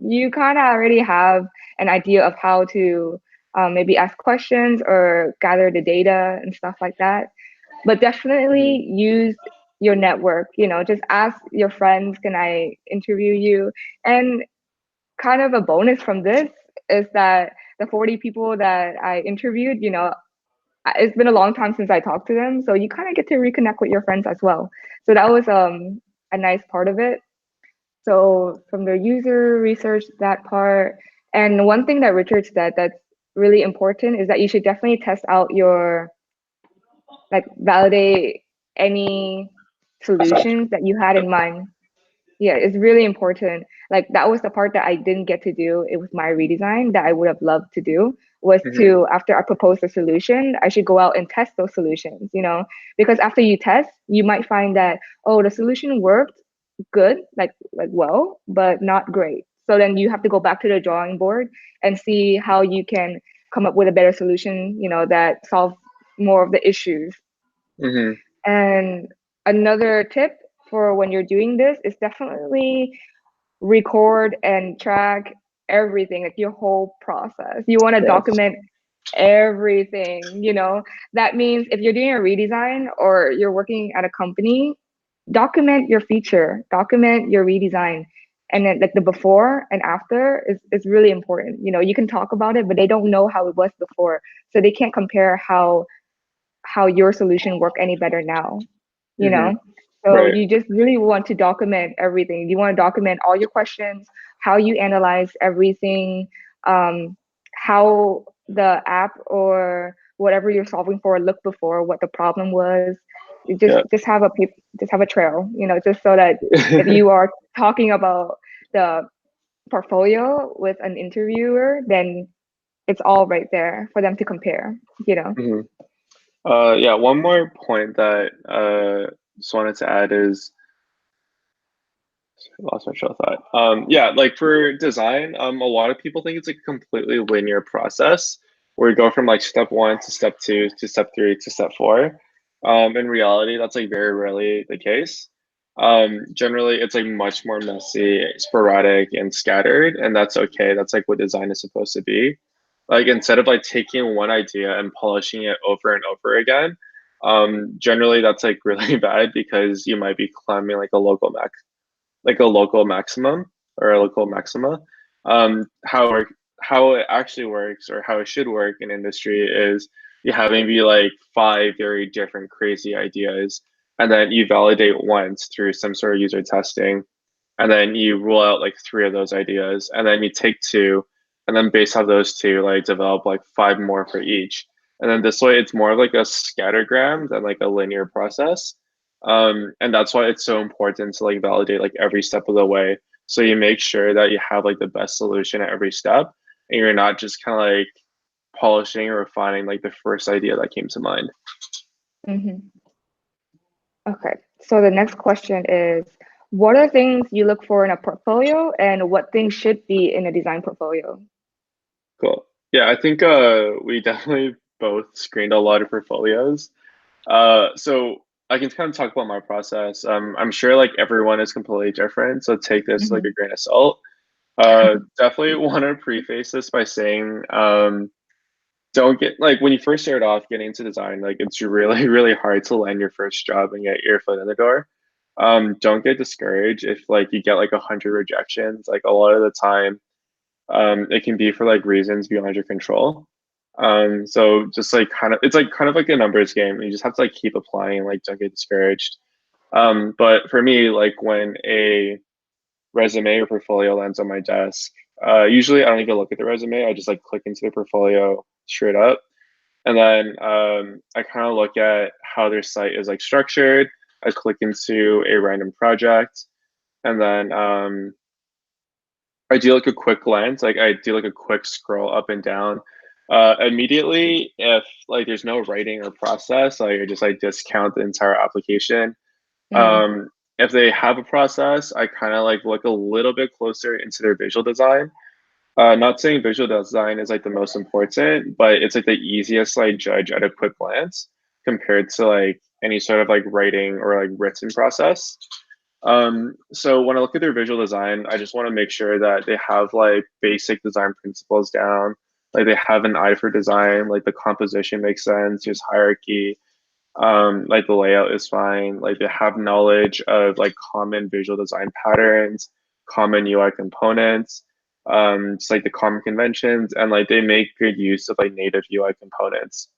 S2: you kind of already have an idea of how to maybe ask questions or gather the data and stuff like that. But
S1: Mhm.
S2: definitely use your network. Just ask your friends, can I interview you? And kind of a bonus from this is that the 40 people that I interviewed, it's been a long time since I talked to them, so you kind of get to reconnect with your friends as well. So that was a nice part of it. So from the user research, that part, and one thing that Richard said that's really important is that you should definitely test out your like validate any solutions that you had in mind. Yeah, it's really important. Like that was the part that I didn't get to do. It was my redesign that I would have loved to do was
S1: Mhm.
S2: to, after I propose a solution, I should go out and test those solutions, because after you test, you might find that, oh, the solution worked good, like well, but not great. So then you have to go back to the drawing board and see how you can come up with a better solution, that solves more of the issues.
S1: Mhm.
S2: And another tip for when you're doing this is definitely record and track everything, like your whole process. You want to
S1: Yes.
S2: document everything, That means if you're doing a redesign or you're working at a company, document your feature, document your redesign. And then like the before and after is really important. You can talk about it, but they don't know how it was before. So they can't compare how your solution work any better now, you
S1: Mhm.
S2: know? So
S1: Right.
S2: you just really want to document everything. You want to document all your questions, how you analyze everything, how the app or whatever you're solving for looked before, what the problem was. You just
S1: Yeah.
S2: just have a just have a trail, just so that if you are talking about the portfolio with an interviewer, then it's all right there for them to compare.
S1: Mhm. Yeah, one more point that just wanted to add is I lost my train of thought. Yeah, like for design, a lot of people think it's a completely linear process, where we go from like step one to step two to step three to step four. In reality, that's like very rarely the case. Generally, it's like much more messy, sporadic, and scattered, and that's okay. That's like what design is supposed to be. Like instead of like taking one idea and polishing it over and over again, generally that's like really bad because you might be climbing like a local maximum or a local maxima. How it actually works or how it should work in industry is you have maybe like five very different crazy ideas, and then you validate once through some sort of user testing, and then you rule out like three of those ideas, and then you take two, and then based off those two, like develop like five more for each. And then this way, it's more of like a scattergram than like a linear process. And that's why it's so important to like validate like every step of the way. So you make sure that you have like the best solution at every step, and you're not just kind of like polishing or refining like the first idea that came to mind.
S2: Hmm. Okay, so the next question is, what are things you look for in a portfolio and what things should be in a design portfolio?
S1: Cool. Yeah, I think we definitely both screened a lot of portfolios. So I can kind of talk about my process. I'm sure like everyone is completely different, so take this like
S2: Hmm.
S1: a grain of salt. Definitely want to preface this by saying, don't get like when you first start off getting into design, like it's really really hard to land your first job and get your foot in the door. Don't get discouraged if like you get like 100 rejections. Like a lot of the time, it can be for like reasons beyond your control. So just like it's like kind of like a numbers game. You just have to like keep applying, like don't get discouraged. But for me, like when a resume or portfolio lands on my desk, usually I don't even look at the resume. I just like click into the portfolio straight up. And then I kind of look at how their site is like structured. I click into a random project, and then I do like a quick glance, like I do like a quick scroll up and down. Immediately, if like there's no writing or process, like I just like discount the entire application.
S2: Mm,
S1: Um, if they have a process, I kind of like look a little bit closer into their visual design. Not saying visual design is like the most important, but it's like the easiest like judge at a quick glance compared to like any sort of like writing or like written process. So when I look at their visual design, I just want to make sure that they have like basic design principles down. Like they have an eye for design, like the composition makes sense, there's hierarchy, like the layout is fine, like they have knowledge of like common visual design patterns, common UI components, just like the common conventions, and like they make good use of like native UI components.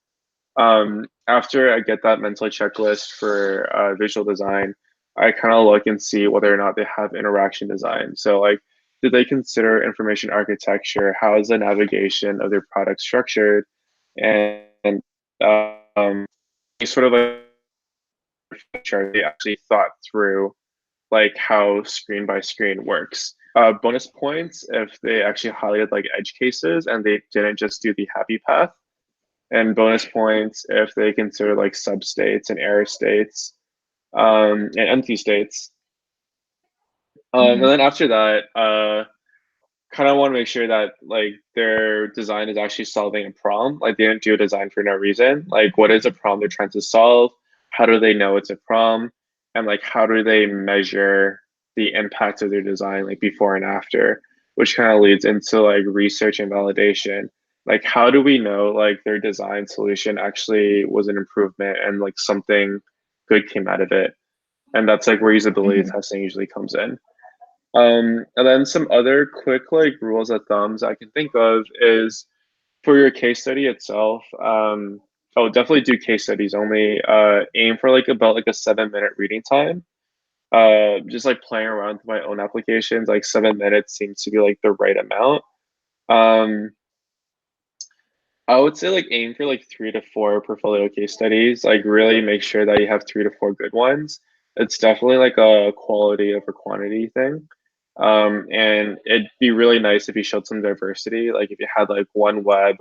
S1: After I get that mental checklist for visual design, I kind of look and see whether or not they have interaction design. So like, did they consider information architecture? How is the navigation of their product structured? And sort of like feature they actually thought through like how screen by screen works. Bonus points if they actually highlighted like edge cases and they didn't just do the happy path, and bonus points if they consider like substates and error states, and empty states. And
S2: hmm.
S1: then after that, kind of want to make sure that like their design is actually solving a problem. Like they didn't do a design for no reason. Like what is a problem they're trying to solve? How do they know it's a problem? And like how do they measure the impact of their design like before and after? Which kind of leads into like research and validation. Like how do we know like their design solution actually was an improvement and like something good came out of it? And that's like where usability
S2: Hmm.
S1: testing usually comes in. And then some other quick like rules of thumbs I can think of is for your case study itself. Oh, definitely do case studies only. Aim for like about like a 7 minute reading time. Just like playing around with my own applications, like 7 minutes seems to be like the right amount. Um, I would say like aim for like 3 to 4 portfolio case studies. Like really make sure that you have 3 to 4 good ones. It's definitely like a quality over quantity thing. And it'd be really nice if you showed some diversity. Like if you had like one web,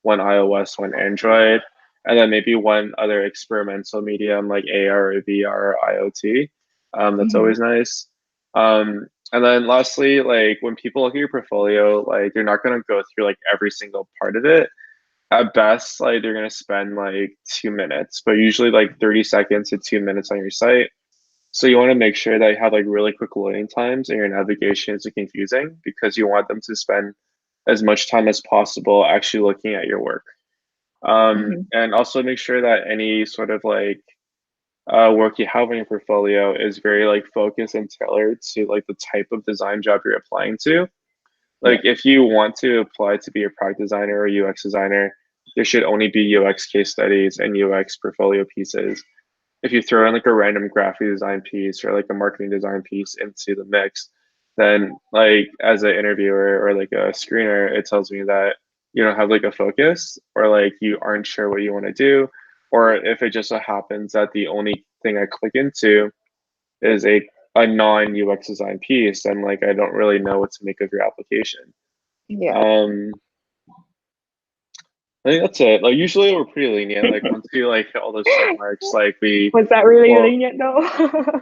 S1: one iOS, one Android, and then maybe one other experimental medium like AR or VR or IoT. That's
S2: Hmm.
S1: always nice. And then lastly, like when people look at your portfolio, like you're not gonna go through like every single part of it, at best, like they're gonna spend like 2 minutes, but usually like 30 seconds to 2 minutes on your site. So you want to make sure that you have like really quick loading times and your navigation isn't confusing because you want them to spend as much time as possible actually looking at your work.
S2: Hmm.
S1: And also make sure that any sort of like work you have on your portfolio is very like focused and tailored to like the type of design job you're applying to. Like
S2: Yeah.
S1: if you want to apply to be a product designer or UX designer, there should only be UX case studies and UX portfolio pieces. If you throw in like a random graphic design piece or like a marketing design piece into the mix, then like as an interviewer or like a screener, it tells me that you don't have like a focus or like you aren't sure what you want to do. Or if it just so happens that the only thing I click into is a non UX design piece, then like I don't really know what to make of your application.
S2: Yeah.
S1: Um, I think that's it. Like usually we're pretty lenient. Like once we like hit all those check marks, like we
S2: Was that really
S1: well
S2: lenient though?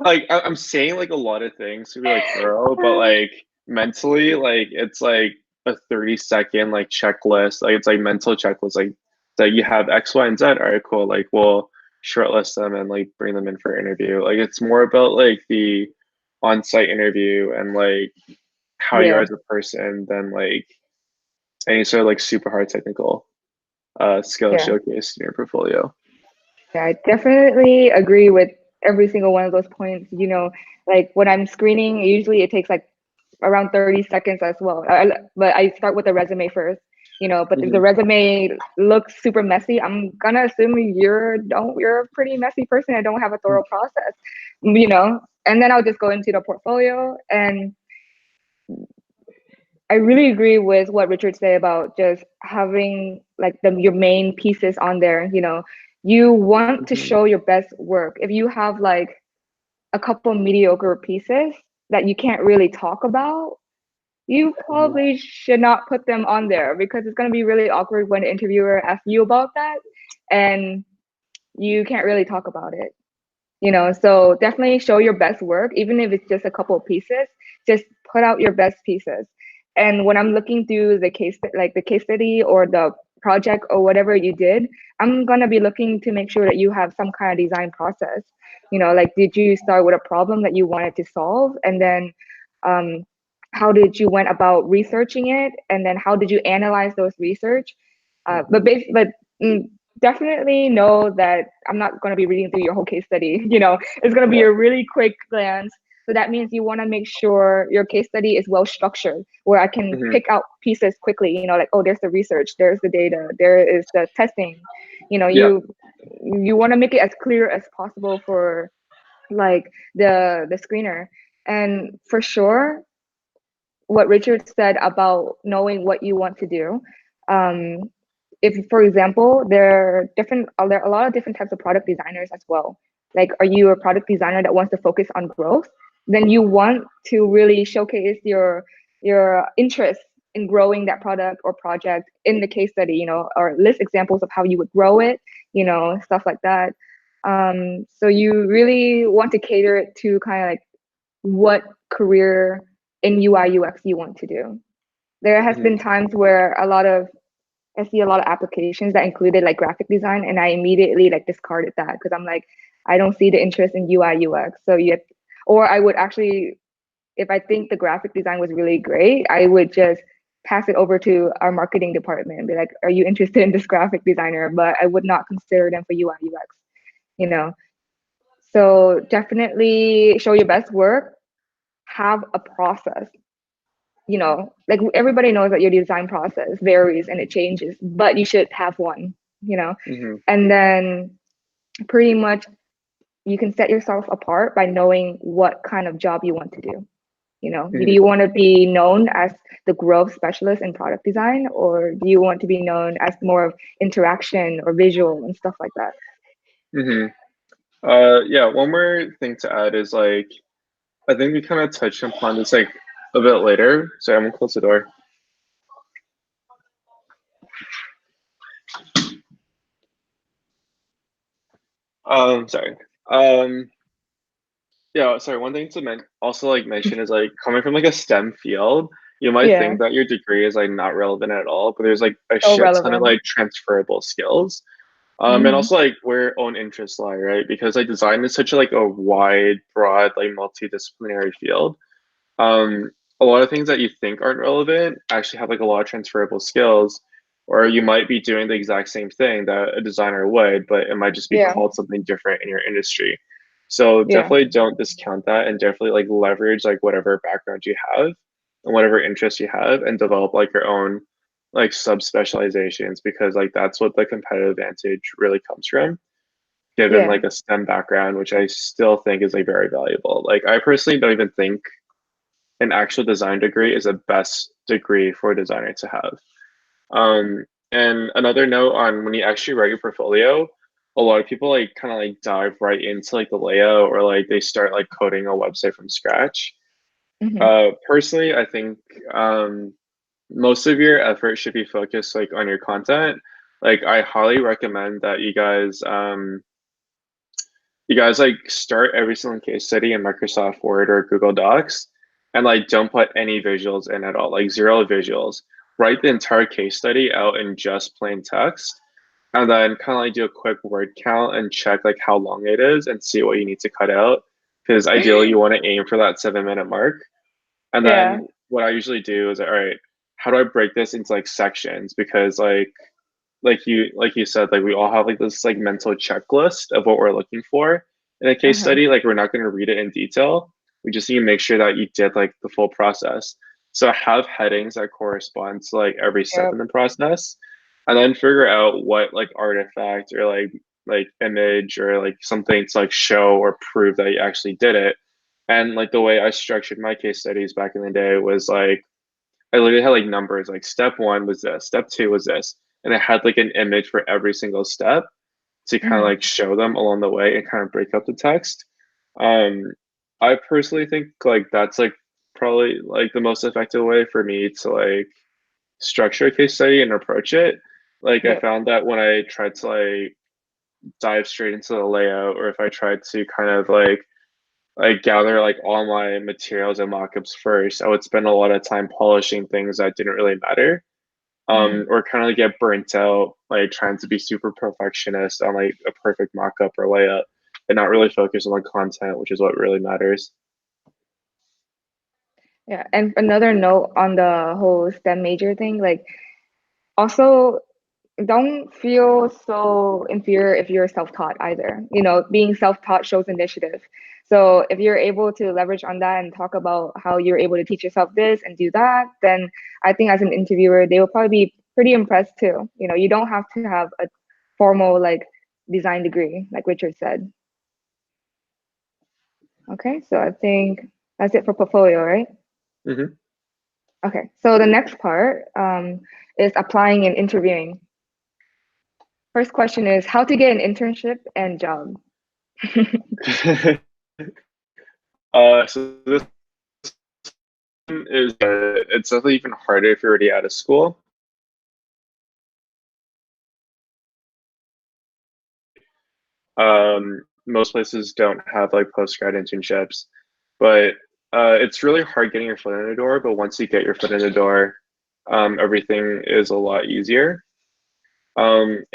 S1: like I'm saying like a lot of things to be like thorough, but like mentally, like it's like a 30-second like checklist. Like it's like mental checklist. Like that you have X, Y, and Z. All right, cool. Like we'll shortlist them and like bring them in for interview. Like it's more about like the on-site interview and like how you are
S2: Yeah.
S1: as a person than like any sort of like super hard technical skill
S2: Yeah.
S1: showcase in your portfolio.
S2: Yeah, I definitely agree with every single one of those points. Like when I'm screening, usually it takes like around 30 seconds as well. But I start with the resume first, but if the
S1: Hmm.
S2: resume looks super messy, I'm gonna assume you're a pretty messy person and don't have a thorough process, and then I'll just go into the portfolio. And I really agree with what Richard said about just having like your main pieces on there. You want to
S1: Hmm.
S2: show your best work. If you have like a couple mediocre pieces that you can't really talk about, you
S1: Hmm.
S2: probably should not put them on there because it's going to be really awkward when the interviewer asks you about that and you can't really talk about it. So definitely show your best work, even if it's just a couple of pieces. Just put out your best pieces. And when I'm looking through the case study or the project or whatever you did, I'm gonna be looking to make sure that you have some kind of design process. Like did you start with a problem that you wanted to solve, and then um, how did you went about researching it, and then how did you analyze those research? But mm, definitely know that I'm not going to be reading through your whole case study. It's going to be
S1: Yeah.
S2: a really quick glance. So that means you want to make sure your case study is well structured, where I can
S1: Hmm.
S2: pick out pieces quickly. Like, oh, there's the research, there's the data, there is the testing. You know,
S1: Yeah.
S2: you you want to make it as clear as possible for like the screener. And for sure, what Richard said about knowing what you want to do. Um, if, for example, there are a lot of different types of product designers as well. Like, are you a product designer that wants to focus on growth? Then you want to really showcase your interest in growing that product or project in the case study, or list examples of how you would grow it, stuff like that. So you really want to cater it to kind of like what career in UI UX you want to do. There has
S1: Hmm.
S2: been times where I see a lot of applications that included like graphic design, and I immediately like discarded that because I'm like, I don't see the interest in UI UX. Or I would actually, if I think the graphic design was really great, I would just pass it over to our marketing department and be like, are you interested in this graphic designer? But I would not consider them for UI UX, you know. So definitely show your best work, have a process. Like everybody knows that your design process varies and it changes, but you should have one, you know.
S1: Hmm.
S2: And then pretty much you can set yourself apart by knowing what kind of job you want to do. Do
S1: Hmm.
S2: you want to be known as the growth specialist in product design, or do you want to be known as more of interaction or visual and stuff like that?
S1: Hmm. Yeah, one more thing to add is like I think we kind of touched upon this like a bit later. So I'm gonna close the door. Sorry. Um, yeah, sorry. One thing to also like mention is like coming from like a STEM field. you might
S2: Yeah,
S1: think that your degree is like not relevant at all, but there's like a
S2: so
S1: shit ton of
S2: relevant.
S1: like transferable skills. And
S2: Mm-hmm.
S1: also like where your own interests lie, right? Because like design is such a like a wide, broad, like multidisciplinary field. um, a lot of things that you think aren't relevant actually have like a lot of transferable skills, or you might be doing the exact same thing that a designer would, but it might just be
S2: Yeah,
S1: called something different in your industry. So
S2: yeah,
S1: definitely don't discount that, and definitely like leverage like whatever background you have and whatever interests you have, and develop like your own like sub specializations, because like that's what the competitive advantage really comes from, given
S2: yeah.
S1: like a STEM background, which I still think is like very valuable. Like I personally don't even think an actual design degree is the best degree for a designer to have. And another note on when you actually write your portfolio, a lot of people like kind of like dive right into like the layout, or like they start like coding a website from scratch.
S2: Mm-hmm.
S1: Personally, I think most of your effort should be focused like on your content. Like I highly recommend that you guys like start every single case study in Microsoft Word or Google Docs, and like don't put any visuals in at all, like zero visuals. Write the entire case study out in just plain text, and then kind of like do a quick word count and check like how long it is and see what you need to cut out. Because ideally you want to aim for that 7 minute mark. And
S2: Yeah.
S1: then what I usually do is, all right, how do I break this into like sections? Because like you said, like we all have like this like mental checklist of what we're looking for in a case
S2: Uh-huh.
S1: study. Like we're not going to read it in detail. We just need to make sure that you did like the full process. So have headings that correspond to like every step in
S2: Yep.
S1: the process, and then figure out what like artifact or like image or like something to like show or prove that you actually did it. And like the way I structured my case studies back in the day was like I literally had like numbers, like step one was this, step two was this, and I had like an image for every single step to kind of
S2: Mm-hmm.
S1: like show them along the way and kind of break up the text. Um, I personally think like that's like probably like the most effective way for me to like structure a case study and approach it. Like I
S2: Yep.
S1: found that when I tried to like dive straight into the layout, or if I tried to kind of like gather like all my materials and mockups first, I would spend a lot of time polishing things that didn't really matter.
S2: Mm-hmm.
S1: Or kind of like get burnt out, like trying to be super perfectionist on like a perfect mockup or layup, and not really focus on the content, which is what really matters.
S2: Yeah. And another note on the whole STEM major thing, like also don't feel so inferior if you're self-taught either. You know, being self-taught shows initiative. So if you're able to leverage on that and talk about how you're able to teach yourself this and do that, then I think as an interviewer, they will probably be pretty impressed too. You know, you don't have to have a formal like design degree, like Richard said. Okay, so I think that's it for portfolio, right?
S1: Hmm.
S2: Okay, so the next part is applying and interviewing. First question is how to get an internship and job.
S1: So this one is it's definitely even harder if you're already out of school. Most places don't have like post grad internships, but it's really hard getting your foot in the door. But once you get your foot in the door, everything is a lot easier. And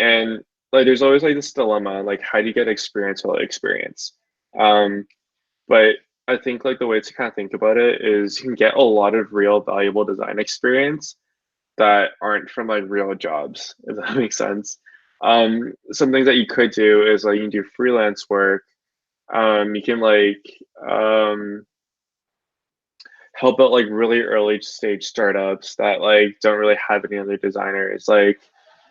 S1: like there's always like this dilemma, like how do you get experience without experience? Um, but I think like the way to kind of think about it is you can get a lot of real valuable design experience that aren't from like real jobs, if that makes sense. Some things that you could do is like you can do freelance work. You can um, help out like really early stage startups that like don't really have any other designers. Like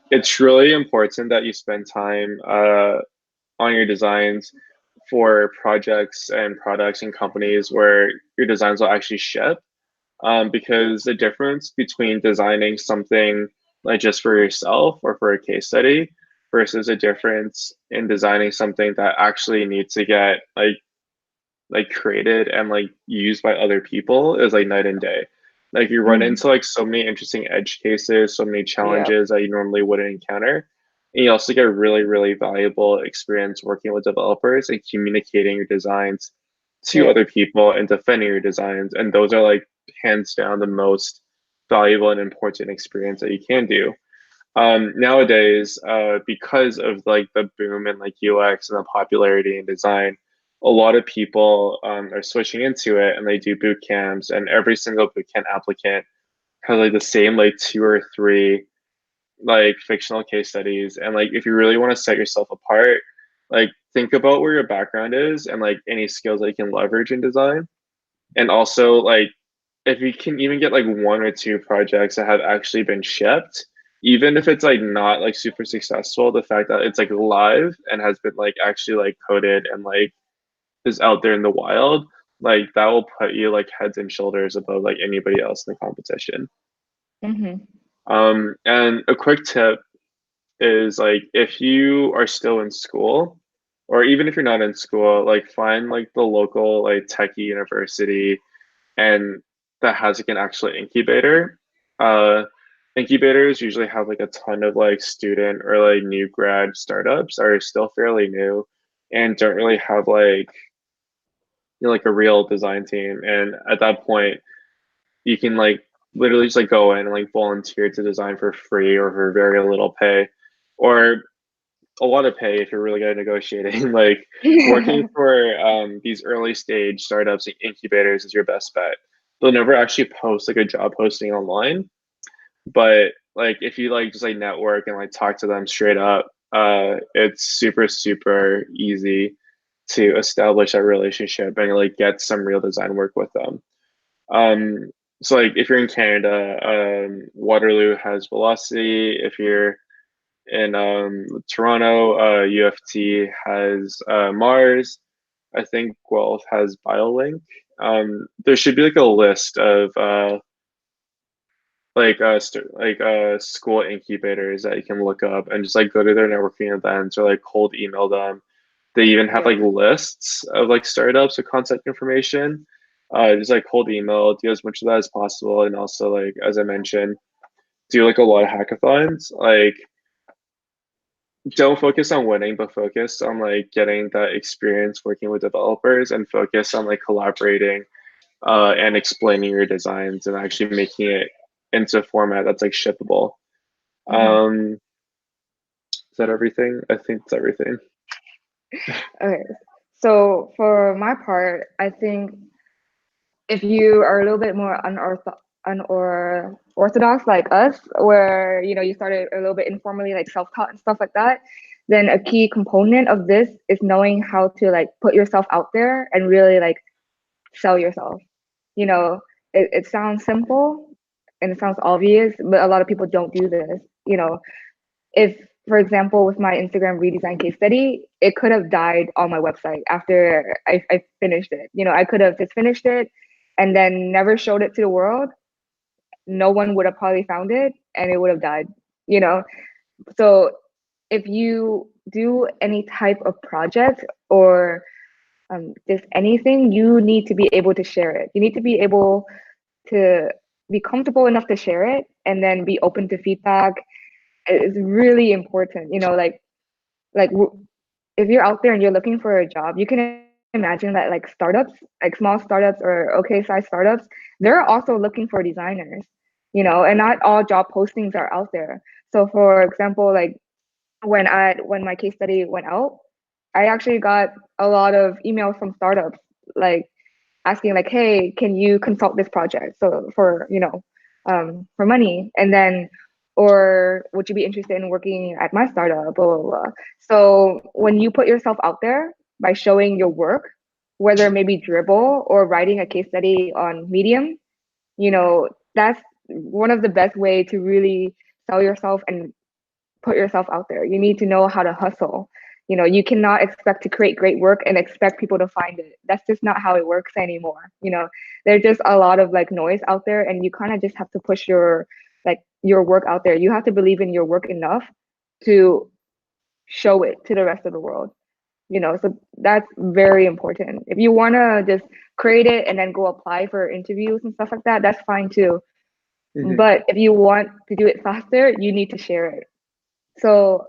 S1: it's really important that you spend time on your designs for projects and products and companies where your designs will actually ship. Because the difference between designing something like just for yourself or for a case study versus a difference in designing something that actually needs to get like created and like used by other people is like night and day. Like you run
S2: Mm,
S1: into like so many interesting edge cases, so many
S2: yep,
S1: challenges that you normally wouldn't encounter. And you also get really, really valuable experience working with developers and communicating your designs to
S2: yep,
S1: other people and defending your designs. And those are like hands down the most valuable and important experience that you can do. Nowadays, because of like the boom in like UX and the popularity in design, a lot of people are switching into it, and they do boot camps, and every single boot camp applicant has like the same like two or three like fictional case studies. And like if you really want to set yourself apart, like think about where your background is and like any skills that you can leverage in design. And also like if you can even get like one or two projects that have actually been shipped, even if it's like not like super successful, the fact that it's like live and has been like actually like coded and like is out there in the wild, like that will put you like heads and shoulders above like anybody else in the competition.
S2: Mm-hmm.
S1: And a quick tip is like if you are still in school, or even if you're not in school, like find like the local like techie university and that has like an actual incubator. Uh, Incubators usually have like a ton of like student or like new grad startups that are still fairly new and don't really have like like a real design team. And at that point, you can like literally just like go in and like volunteer to design for free or for very little pay, or a lot of pay if you're really good at negotiating. Like working for these early stage startups and incubators is your best bet. They'll never actually post like a job posting online, but like if you like just like network and like talk to them straight up, it's super easy to establish that relationship and like get some real design work with them. Um, so like if you're in Canada, Waterloo has Velocity. If you're in Toronto, UFT has Mars. I think Guelph has BioLink. There should be like a list of school incubators that you can look up and just like go to their networking events or like cold email them. They even have
S2: Yeah.
S1: like lists of like startups with contact information. Just like cold email, do as much of that as possible, and also like as I mentioned, do like a lot of hackathons. Like don't focus on winning, but focus on like getting that experience working with developers and focus on like collaborating and explaining your designs and actually making it into a format that's like shippable.
S2: Mm-hmm.
S1: Is that everything? I think it's everything.
S2: Okay. So for my part, I think if you are a little bit more unorthodox like us, where you started a little bit informally, like self-taught and stuff like that, then a key component of this is knowing how to like put yourself out there and really like sell yourself. You know, it sounds simple and it sounds obvious, but a lot of people don't do this. If, for example, with my Instagram redesign case study, it could have died on my website after I finished it. I could have just finished it and then never showed it to the world. No one would have probably found it and it would have died, you know? So if you do any type of project or just anything, you need to be able to share it. You need to be able to be comfortable enough to share it and then be open to feedback. It's really important, like if you're out there and you're looking for a job, you can imagine that like startups, like small startups or okay size startups, they're also looking for designers, and not all job postings are out there. So for example, like when my case study went out, I actually got a lot of emails from startups like asking like, hey, can you consult this project? So for money, and then or would you be interested in working at my startup? Blah blah blah. So when you put yourself out there by showing your work, whether it may be dribble or writing a case study on Medium, that's one of the best way to really sell yourself and put yourself out there. You need to know how to hustle. You cannot expect to create great work and expect people to find it. That's just not how it works anymore. There's just a lot of like noise out there, and you kind of just have to push your work out there. You have to believe in your work enough to show it to the rest of the world. So that's very important. If you want to just create it and then go apply for interviews and stuff like that, that's fine too.
S1: Mhm.
S2: But if you want to do it faster, you need to share it. So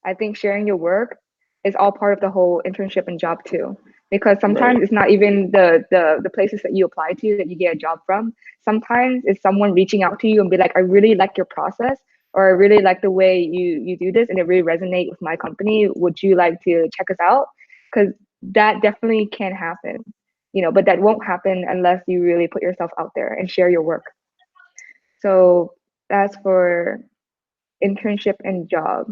S2: I think sharing your work is all part of the whole internship and job too. because
S1: Right.
S2: sometimes it's not even the places that you apply to that you get a job from. Sometimes it's someone reaching out to you and be like, I really like your process, or I really like the way you do this, and it really resonate with my company. Would you like to check us out? Because that definitely can happen, but that won't happen unless you really put yourself out there and share your work. So that's for internship and job,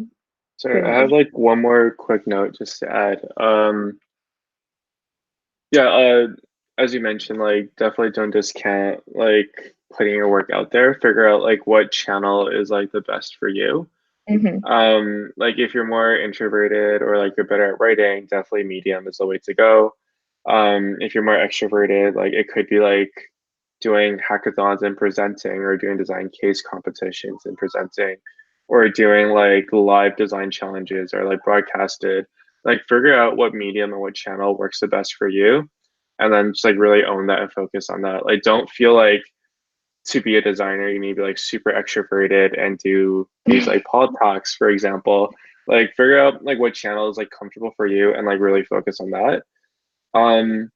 S1: Sorry,
S2: pretty
S1: I
S2: much.
S1: have like one more quick note just to add. Yeah, as you mentioned, like definitely don't discount like putting your work out there. Figure out like what channel is like the best for you.
S2: Mm-hmm.
S1: Like if you're more introverted or like you're better at writing, definitely Medium is the way to go. If you're more extroverted, like it could be like doing hackathons and presenting, or doing design case competitions and presenting, or doing like live design challenges or like broadcasted. Like figure out what medium and what channel works the best for you, and then just like really own that and focus on that. Like don't feel like to be a designer you need to be like super extroverted and do these like pod talks, for example. Like figure out like what channel is like comfortable for you and like really focus on that. Um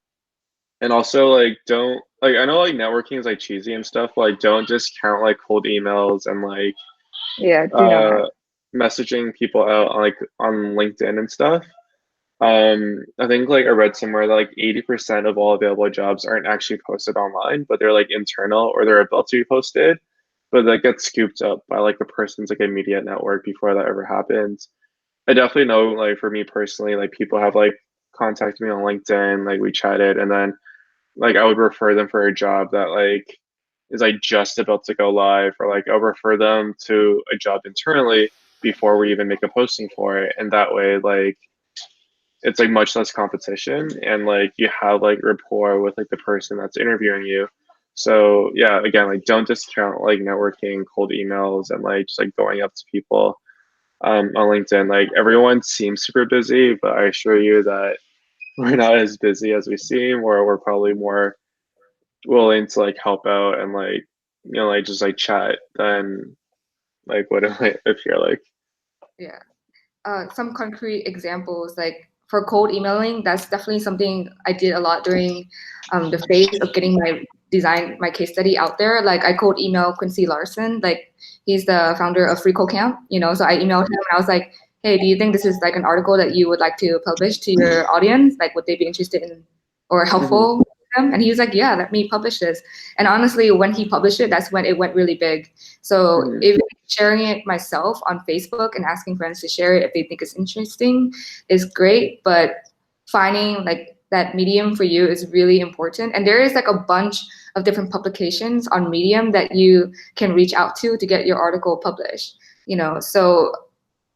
S1: and also like don't like, I know like networking is like cheesy and stuff, but like don't just count like cold emails and like
S2: Yeah, do not.
S1: uh messaging people out on like on LinkedIn and stuff. I think like I read somewhere that like 80% of all available jobs aren't actually posted online, but they're like internal or they're about to be posted, but that gets scooped up by like the person's like immediate network before that ever happens. I definitely know like for me personally, like people have like contacted me on LinkedIn, like we chatted, and then like I would refer them for a job that like is like just about to go live, or like I'll refer them to a job internally before we even make a posting for it. And that way, like it's like much less competition, and like you have like rapport with like the person that's interviewing you. So yeah, again, like don't discount like networking, cold emails, and like just like going up to people on LinkedIn. Like everyone seems super busy, but I assure you that we're not as busy as we seem, or we're probably more willing to like help out and like like just like chat than like what it might appear like.
S2: Yeah. Some concrete examples, like for cold emailing, that's definitely something I did a lot during the phase of getting my case study out there. Like I cold email Quincy Larson, like he's the founder of Free Code Camp, so I emailed him and I was like, hey, do you think this is like an article that you would like to publish to your audience? Like, would they be interested in or
S1: Hmm.
S2: helpful to them? And he was like, yeah, let me publish this. And honestly, when he published it, that's when it went really big. So
S1: Hmm.
S2: even sharing it myself on Facebook and asking friends to share it if they think it's interesting is great, but finding like that medium for you is really important. And there is like a bunch of different publications on Medium that you can reach out to get your article published. So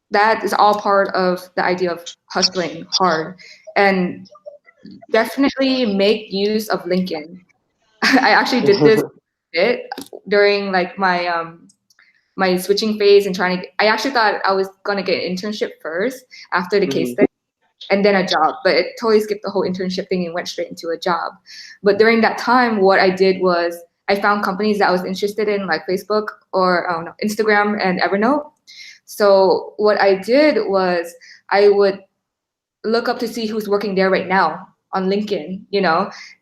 S2: that is all part of the idea of hustling hard, and definitely make use of LinkedIn. I actually did this bit during like my switching phase and trying to I actually thought I was going to get an internship first after the case
S1: Hmm.
S2: study and then a job, but it totally skipped the whole internship thing and went straight into a job. But during that time, what I did was I found companies that I was interested in, like Facebook or I don't know, Instagram and Evernote. So what I did was I would look up to see who's working there right now on LinkedIn.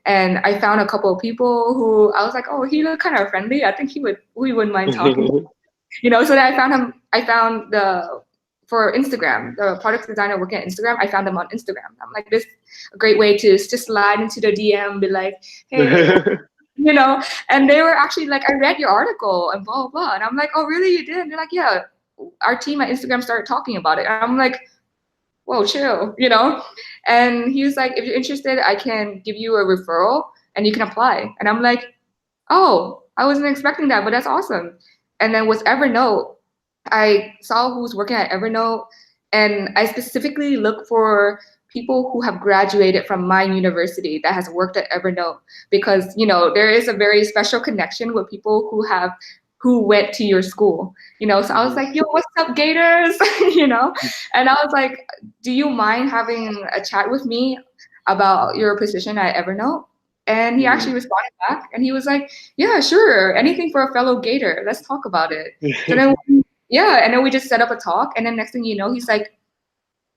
S2: And I found a couple of people who I was like, oh, he looked kind of friendly. I think we wouldn't mind talking. So then I found the for Instagram, the product designer working at Instagram, I found them on Instagram. I'm like, this a great way to just slide into the DM, be like, hey, you know, and they were actually like, I read your article and blah, blah, blah. And I'm like, oh, really? You did? And they're like, yeah, our team at Instagram started talking about it. And I'm like, whoa, chill. And he was like, if you're interested, I can give you a referral and you can apply. And I'm like, oh, I wasn't expecting that, but that's awesome. And then with Evernote, I saw who's working at Evernote, and I specifically look for people who have graduated from my university that has worked at Evernote because there is a very special connection with people who went to your school. So I was
S1: Hmm.
S2: like, yo, what's up, Gators? you know, and I was like, do you mind having a chat with me about your position at Evernote? And he actually
S1: Hmm.
S2: responded back and he was like, yeah, sure. Anything for a fellow Gator. Let's talk about it. So then, yeah. And then we just set up a talk. And then next thing you know, he's like,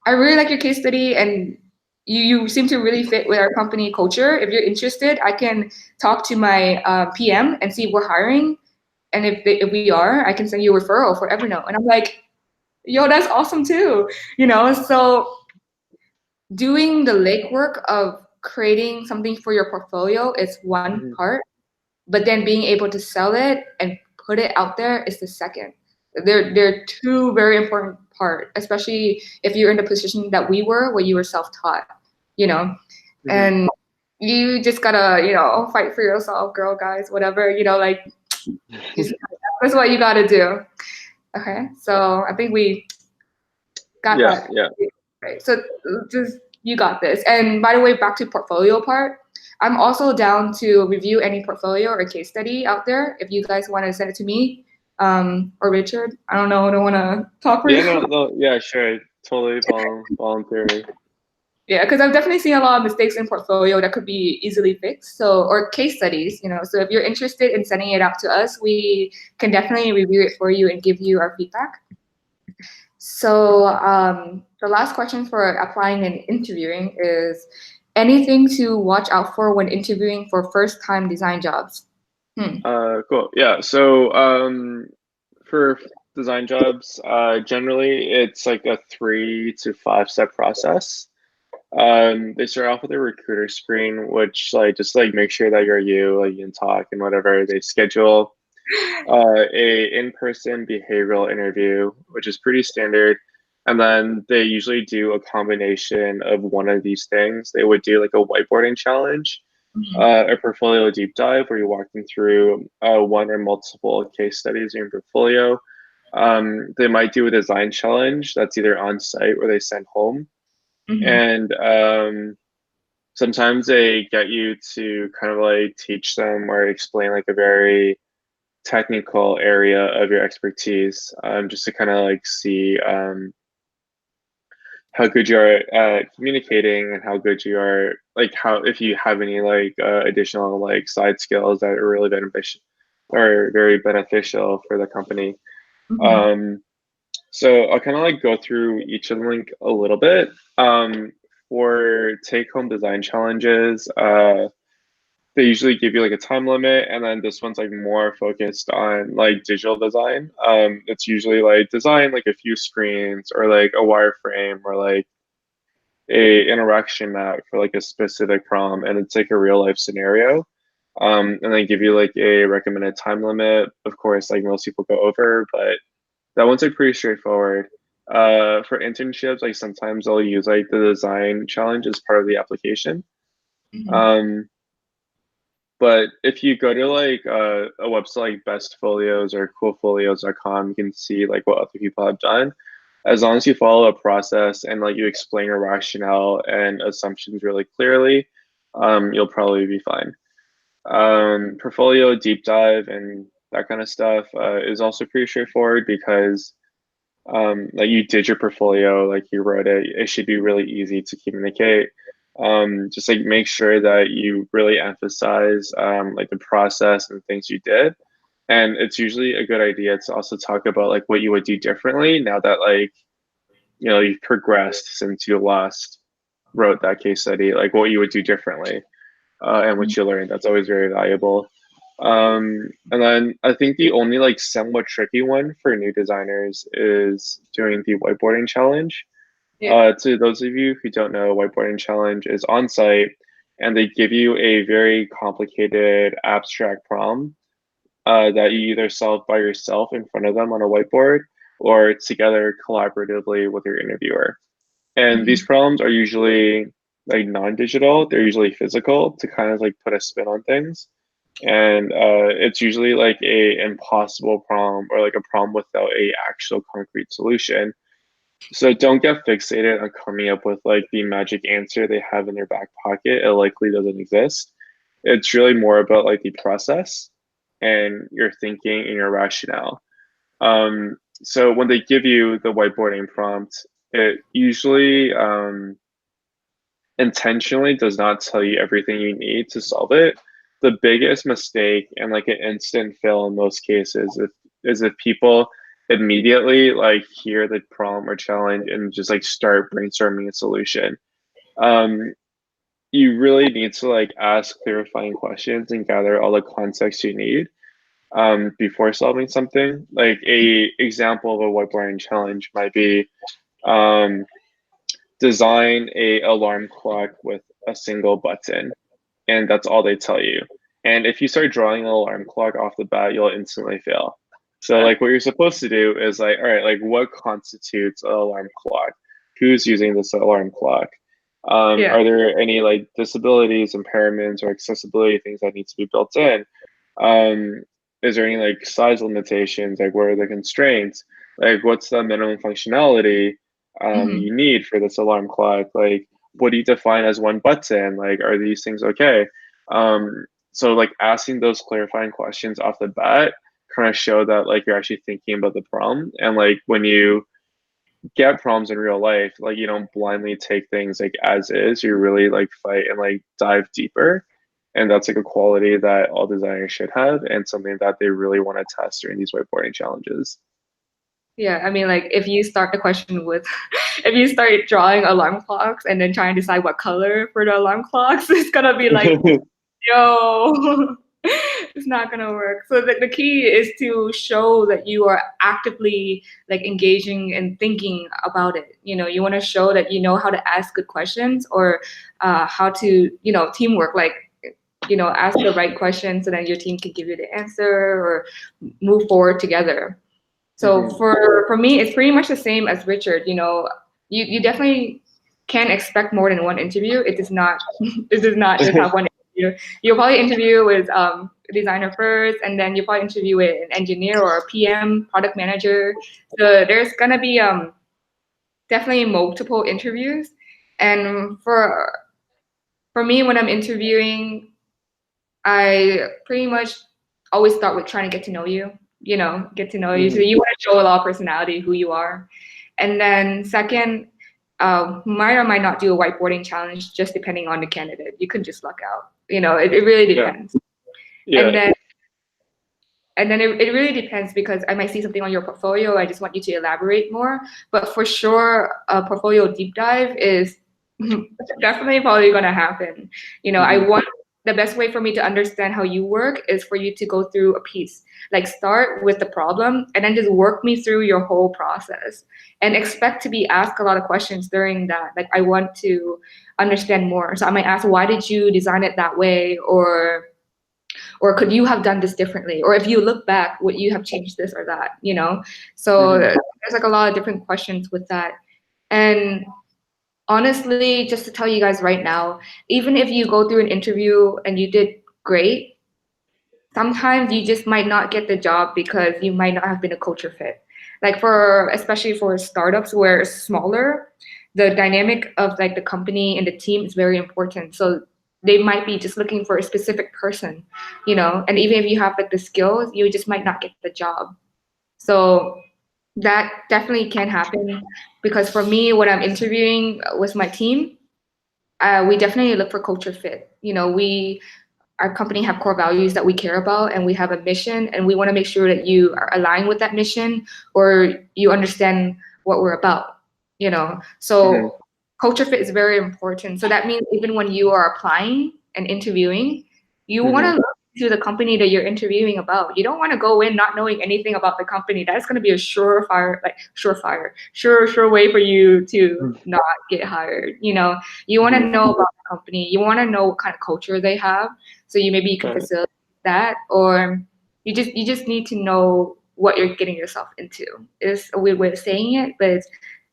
S2: I really like your case study. And you seem to really fit with our company culture. If you're interested, I can talk to my PM and see if we're hiring. And if we are, I can send you a referral for Evernote. And I'm like, yo, that's awesome too. So doing the legwork of creating something for your portfolio is one
S1: Mhm.
S2: part, but then being able to sell it and put it out there is the second. They're two very important part, especially if you're in the position that we were, where you were self-taught, you know,
S1: Mhm.
S2: and you just gotta, fight for yourself, girl, guys, whatever, like just, that's what you gotta do. Okay, so I think we got
S1: Yeah,
S2: that.
S1: yeah.
S2: Right. So just you got this. And by the way, back to portfolio part, I'm also down to review any portfolio or case study out there if you guys want to send it to me, or Richard. I don't know. I don't want to talk for
S1: Yeah,
S2: you.
S1: no, no, yeah, sure. Totally voluntary.
S2: Yeah, because I've definitely seen a lot of mistakes in portfolio that could be easily fixed. So, or case studies, So if you're interested in sending it out to us, we can definitely review it for you and give you our feedback. So the last question for applying and interviewing is anything to watch out for when interviewing for first-time design jobs? Hmm.
S1: Cool. Yeah. So, for design jobs, generally it's like a 3 to 5 step process. They start off with a recruiter screen, which like just like make sure that you're you, like you can talk and whatever. They schedule a in-person behavioral interview, which is pretty standard. And then they usually do a combination of one of these things. They would do like a whiteboarding challenge,
S2: Mhm.
S1: a portfolio deep dive where you walk them through one or multiple case studies in your portfolio. They might do a design challenge that's either on site or they send home.
S2: Mhm.
S1: And sometimes they get you to kind of like teach them or explain like a very technical area of your expertise, just to kind of like see how good you are at communicating and how good you are, like how if you have any like additional like side skills that are really beneficial or very beneficial for the company.
S2: Mhm.
S1: Um, so I'll kind of like go through each of them like a little bit. For take home design challenges, they usually give you like a time limit, and then this one's like more focused on like digital design. It's usually like design like a few screens or like a wireframe or like a interaction map for like a specific problem, and it's like a real life scenario. And they give you like a recommended time limit. Of course, like most people go over, but that one's like pretty straightforward. For internships, like sometimes they'll use like the design challenge as part of the application.
S2: Mhm.
S1: Um, But if you go to like a website like bestfolios or coolfolios.com, you can see like what other people have done. As long as you follow a process and like you explain your rationale and assumptions really clearly, you'll probably be fine. Portfolio deep dive and that kind of stuff is also pretty straightforward because like you did your portfolio, like you wrote it. It should be really easy to communicate. Just like make sure that you really emphasize like the process and the things you did. And it's usually a good idea to also talk about like what you would do differently now that like you've progressed since you last wrote that case study, like what you would do differently and what you learned. That's always very valuable. And then I think the only like somewhat tricky one for new designers is doing the whiteboarding challenge.
S2: Yeah.
S1: To those of you who don't know, whiteboarding challenge is on site and they give you a very complicated abstract problem that you either solve by yourself in front of them on a whiteboard or together collaboratively with your interviewer. And these
S2: Mhm.
S1: problems are usually like non-digital, they're usually physical to kind of like put a spin on things. And it's usually like a impossible problem or like a problem without a actual concrete solution. So don't get fixated on coming up with like the magic answer they have in their back pocket. It likely doesn't exist. It's really more about like the process and your thinking and your rationale. So when they give you the whiteboarding prompt, it usually intentionally does not tell you everything you need to solve it. The biggest mistake and like an instant fail in most cases is if people immediately like hear the problem or challenge and just like start brainstorming a solution. you really need to like ask clarifying questions and gather all the context you need before solving something. Like a example of a whiteboarding challenge might be um, design a alarm clock with a single button, and that's all they tell you. And if you start drawing an alarm clock off the bat, you'll instantly fail. So like what you're supposed to do is like, all right, like what constitutes an alarm clock? Who's using this alarm clock?
S2: Yeah.
S1: Are there any like disabilities, impairments, or accessibility things that need to be built in? Um, is there any like size limitations? Like what are the constraints? Like what's the minimum functionality
S2: Hmm.
S1: you need for this alarm clock? Like what do you define as one button? Like are these things okay? So like asking those clarifying questions off the bat kind of show that like you're actually thinking about the problem. And like when you get problems in real life, like you don't blindly take things like as is, you really like fight and like dive deeper. And that's like a quality that all designers should have and something that they really want to test during these whiteboarding challenges.
S2: Yeah, I mean, like if you start the question with, if you start drawing alarm clocks and then trying to decide what color for the alarm clocks, it's gonna be like, yo, it's not gonna work. So the key is to show that you are actively like engaging and thinking about it. You know, you want to show that you know how to ask good questions or how to, you know, teamwork, like, you know, ask the right questions so that your team can give you the answer or move forward together. So
S1: Hmm.
S2: for me, it's pretty much the same as Richard. You know, you definitely can expect more than one interview. It is not it does not just have one interview. You'll probably interview with a designer first, and then you'll probably interview with an engineer or a PM, product manager. So there's gonna be definitely multiple interviews. And for me, when I'm interviewing, I pretty much always start with trying to get to know you, you know, get to know you. So
S1: Hmm.
S2: you want to show a lot of personality, who you are. And then second, might or might not do a whiteboarding challenge, just depending on the candidate. You could just luck out. You know, it really
S1: Yeah.
S2: depends. And
S1: Yeah.
S2: then it really depends because I might see something on your portfolio. I just want you to elaborate more. But for sure, a portfolio deep dive is definitely probably going to happen. You know, I
S1: Hmm.
S2: want the best way for me to understand how you work is for you to go through a piece. Like start with the problem and then just work me through your whole process and expect to be asked a lot of questions during that. Like I want to understand more. So I might ask, why did you design it that way? Or could you have done this differently, or if you look back would you have changed this or that, you know. So
S1: Hmm.
S2: there's like a lot of different questions with that. And honestly, just to tell you guys right now, even if you go through an interview and you did great, sometimes you just might not get the job because you might not have been a culture fit. Like for especially for startups where it's smaller, the dynamic of like the company and the team is very important. So they might be just looking for a specific person, you know, and even if you have like the skills, you just might not get the job. So that definitely can happen because for me, when I'm interviewing with my team, we definitely look for culture fit. You know, our company have core values that we care about and we have a mission and we want to make sure that you are aligned with that mission or you understand what we're about, you know.
S1: Hmm.
S2: So culture fit is very important. So that means even when you are applying and interviewing, you want to
S1: Hmm.
S2: look to the company that you're interviewing about. You don't want to go in not knowing anything about the company. That's going to be a sure way for you to not get hired. You know, you want to
S1: Hmm.
S2: know about the company. You want to know what kind of culture they have, so you maybe you can
S1: Right.
S2: facilitate that, or you just need to know what you're getting yourself into. It's a weird way of saying it, but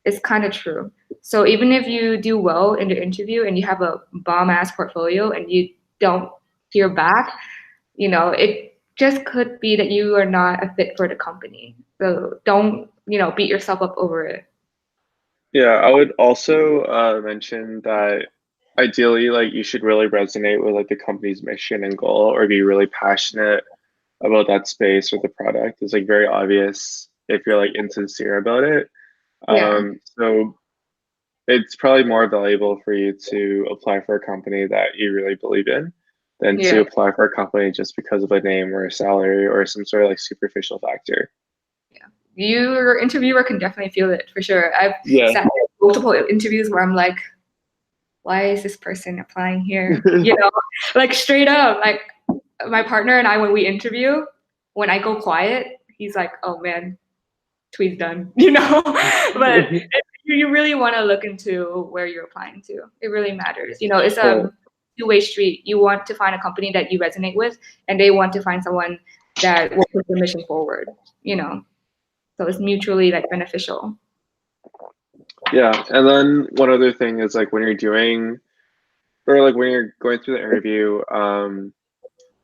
S2: it's kind of true. So even if you do well in the interview and you have a bomb ass portfolio and you don't hear back, you know, it just could be that you are not a fit for the company. So don't, you know, beat yourself up over it.
S1: Yeah, I would also mention that ideally, like you should really resonate with like the company's mission and goal, or be really passionate about that space or the product. It's like very obvious if you're like insincere about it.
S2: Yeah.
S1: So it's probably more valuable for you to apply for a company that you really believe in than to
S2: Yeah.
S1: apply for a company just because of a name or a salary or some sort of like superficial factor.
S2: Yeah. Your interviewer can definitely feel it for sure. I've
S1: Yeah.
S2: sat in multiple interviews where I'm like, why is this person applying here? Like straight up, like my partner and I, when we interview, when I go quiet, he's like, oh man, tweet's done, but you really want to look into where you're applying to. It really matters. It's
S1: Right.
S2: a two-way street. You want to find a company that you resonate with, and they want to find someone that will put the mission forward, so it's mutually like beneficial.
S1: Yeah, and then one other thing is like when you're doing or like when you're going through the interview,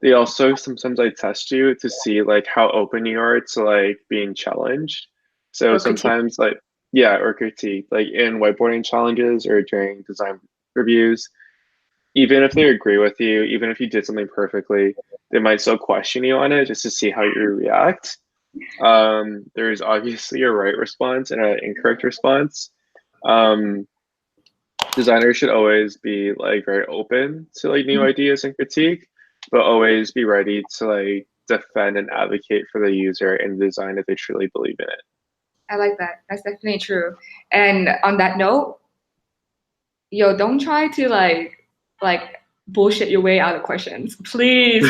S1: they also sometimes like test you to see like how open you are to like being challenged. So
S2: Or critique.
S1: sometimes like yeah, or critique like in whiteboarding challenges or during design reviews, even if they agree with you, even if you did something perfectly, they might still question you on it just to see how you react. There's obviously a right response and an incorrect response. Um, Designers should always be like very open to like new ideas and critique, but always be ready to like defend and advocate for the user and design if they truly believe in it.
S2: I like that. That's definitely true. And on that note, yo, don't try to like bullshit your way out of questions. Please,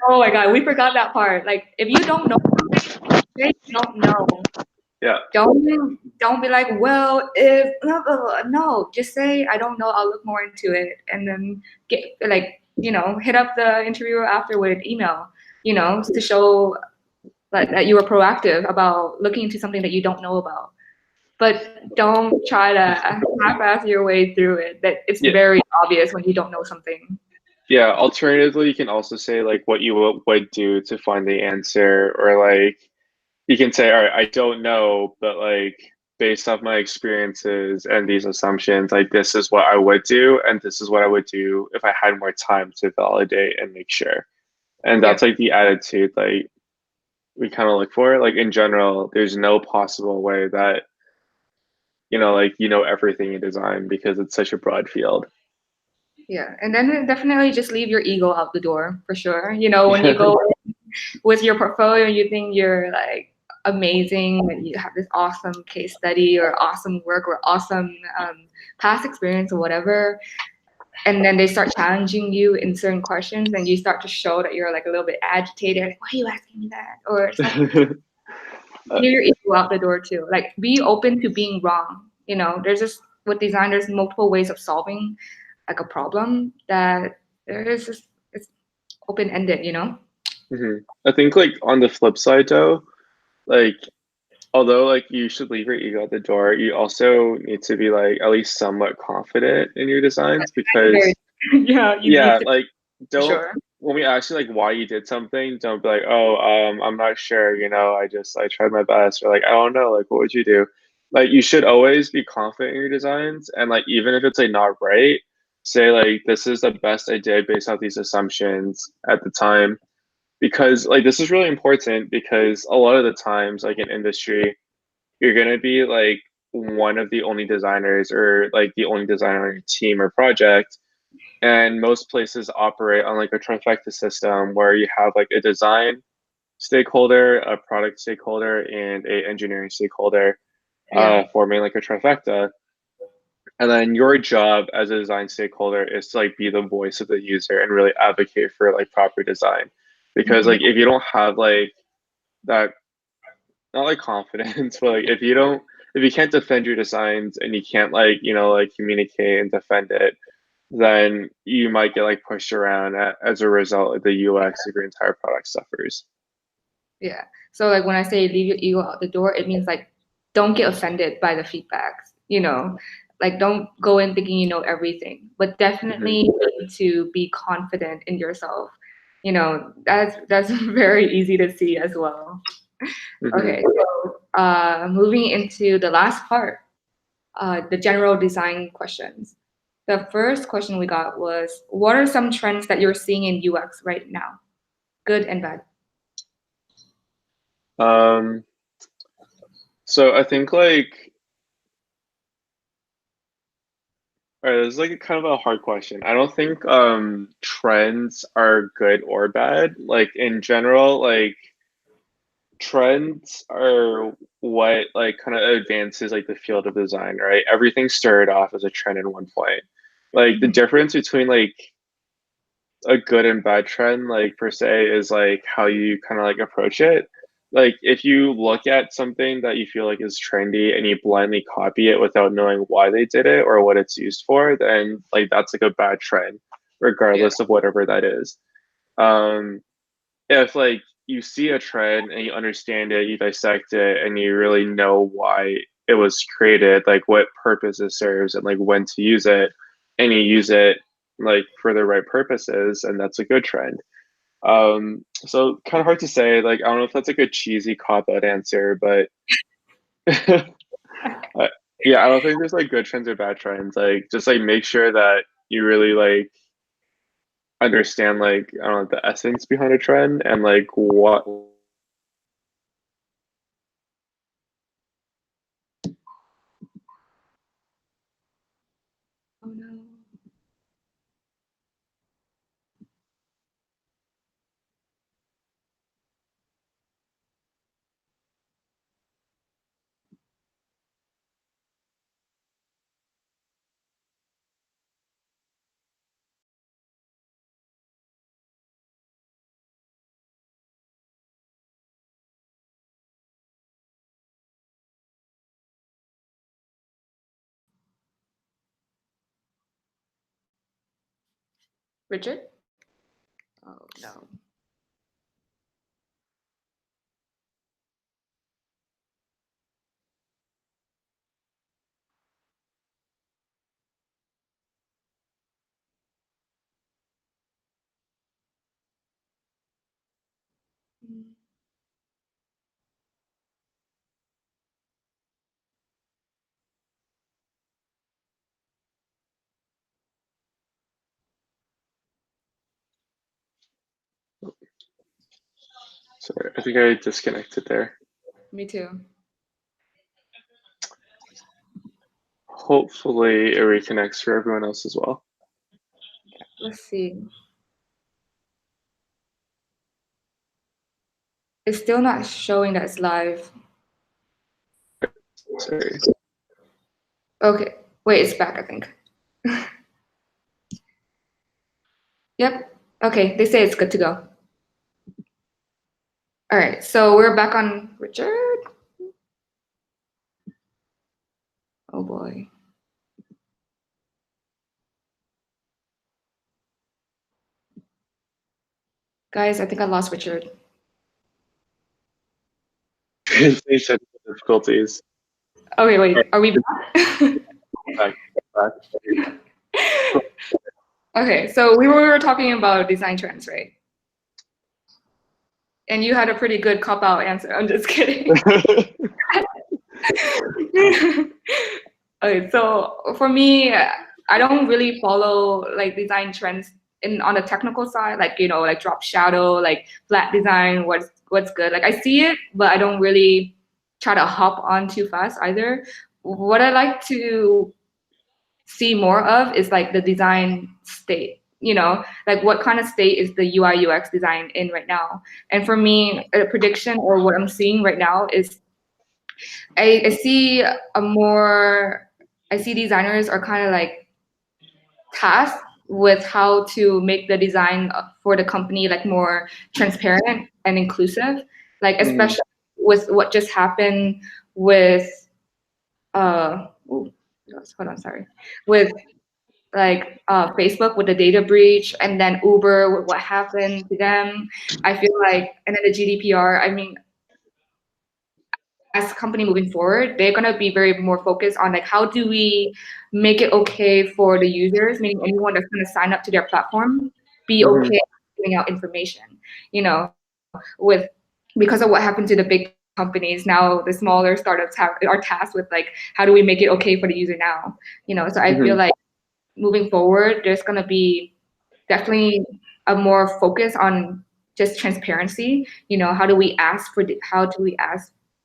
S2: oh my God, we forgot that part. Like if you don't know something, say you don't know.
S1: Yeah.
S2: Don't be like, well, if blah, blah, blah. No, just say I don't know, I'll look more into it, and then get like, hit up the interviewer after with email, to show that you were proactive about looking into something that you don't know about. But don't try to half-ass your way through it. That it's
S1: Yeah.
S2: very obvious when you don't know something.
S1: Yeah. Alternatively, you can also say like what you would do to find the answer, or like you can say, all right, I don't know, but like based off my experiences and these assumptions, like this is what I would do, and this is what I would do if I had more time to validate and make sure. And
S2: Yeah,
S1: that's like the attitude like we kind of look for. Like in general, there's no possible way that like everything in design because it's such a broad field.
S2: yeah, and then definitely just leave your ego out the door for sure. When you go with your portfolio, you think you're like amazing, and you have this awesome case study or awesome work or awesome past experience or whatever, and then they start challenging you in certain questions, and you start to show that you're like a little bit agitated, like, why are you asking me that? Or it's like, clear your ego out the door too. Like, be open to being wrong. There's just with design, there's multiple ways of solving like a problem that there is just it's open ended.
S1: Mhm. I think like on the flip side though, like although like you should leave your ego at the door, you also need to be like at least somewhat confident in your designs
S2: Very,
S1: because
S2: yeah, you need
S1: yeah,
S2: to
S1: like
S2: for
S1: don't
S2: sure.
S1: when we ask you like why you did something, don't be like, oh, I'm not sure, I tried my best, or like I don't know, like what would you do? Like you should always be confident in your designs, and like even if it's like not right, say like this is the best I did based off these assumptions at the time, because like this is really important because a lot of the times like in industry you're going to be like one of the only designers or like the only designer on your team or project, and most places operate on like a trifecta system where you have like a design stakeholder, a product stakeholder, and a engineering stakeholder,
S2: Yeah,
S1: forming like a trifecta. And then your job as a design stakeholder is to like be the voice of the user and really advocate for like proper design. Because
S2: hmm
S1: like if you don't have like that, not like confidence, but like if you can't defend your designs and you can't like like communicate and defend it, then you might get like pushed around as a result of the UX of your entire product suffers.
S2: yeah. So like when I say leave your ego out the door, it means like don't get offended by the feedbacks. Like don't go in thinking you know everything, but
S1: Hmm.
S2: definitely need to be confident in yourself. That's very easy to see as well.
S1: Hmm.
S2: Okay, so moving into the last part, the general design questions. The first question we got was, what are some trends that you're seeing in UX right now, good and bad?
S1: Um, so I think like, all right, this is like a kind of a hard question. I don't think trends are good or bad. Like in general, like trends are what like kind of advances like the field of design, right? Everything started off as a trend at one point. Like the difference between like a good and bad trend, like per se, is like how you kind of like approach it. Like if you look at something that you feel like is trendy and you blindly copy it without knowing why they did it or what it's used for, then like that's like a bad trend,
S2: Yeah.
S1: regardless of whatever that is. Um, if like you see a trend and you understand it, you dissect it, and you really know why it was created, like what purpose it serves, and like when to use it, and you use it like for the right purposes, and that's a good trend. So kind of hard to say. Like I don't know if that's like a cheesy cop out answer, but uh, yeah, I don't think there's like good trends or bad trends. Like just like make sure that you really like understand like I don't know the essence behind a trend and like what.
S2: Oh no. Richard? Oh no. Mm.
S1: Sorry, I think I disconnected there.
S2: Me too.
S1: Hopefully it reconnects for everyone else as well.
S2: Let's see. It's still not showing that it's live.
S1: Sorry.
S2: Okay. Wait, it's back, I think. Yep. Okay, they say it's good to go. All right, so we're back on Richard. Oh boy. Guys, I think I lost Richard.
S1: They said difficulties.
S2: Okay,
S1: All
S2: wait, are we back?
S1: right, back.
S2: Okay, so we were talking about design trends, right? And you had a pretty good cop out answer. I'm just kidding. Okay, so for me, I don't really follow like design trends in on the technical side, like like drop shadow, like flat design, what's good. Like I see it, but I don't really try to hop on too fast either. What I like to see more of is like the design state. Like what kind of state is the UI UX design in right now? And for me, a prediction or what I'm seeing right now is I see a more I see designers are kind of like tasked with how to make the design for the company like more transparent and inclusive, like
S1: Mhm,
S2: especially with what just happened with ooh, hold on, sorry, with like Facebook with the data breach, and then Uber with what happened to them. I feel like, and then the GDPR. I mean, as a company moving forward, they're gonna be very more focused on like how do we make it okay for the users, meaning anyone that's gonna sign up to their platform, be
S1: mhm,
S2: okay giving out information. With because of what happened to the big companies, now the smaller startups are tasked with like how do we make it okay for the user now. So I feel
S1: mhm,
S2: like moving forward, there's gonna be definitely a more focus on just transparency. How do we ask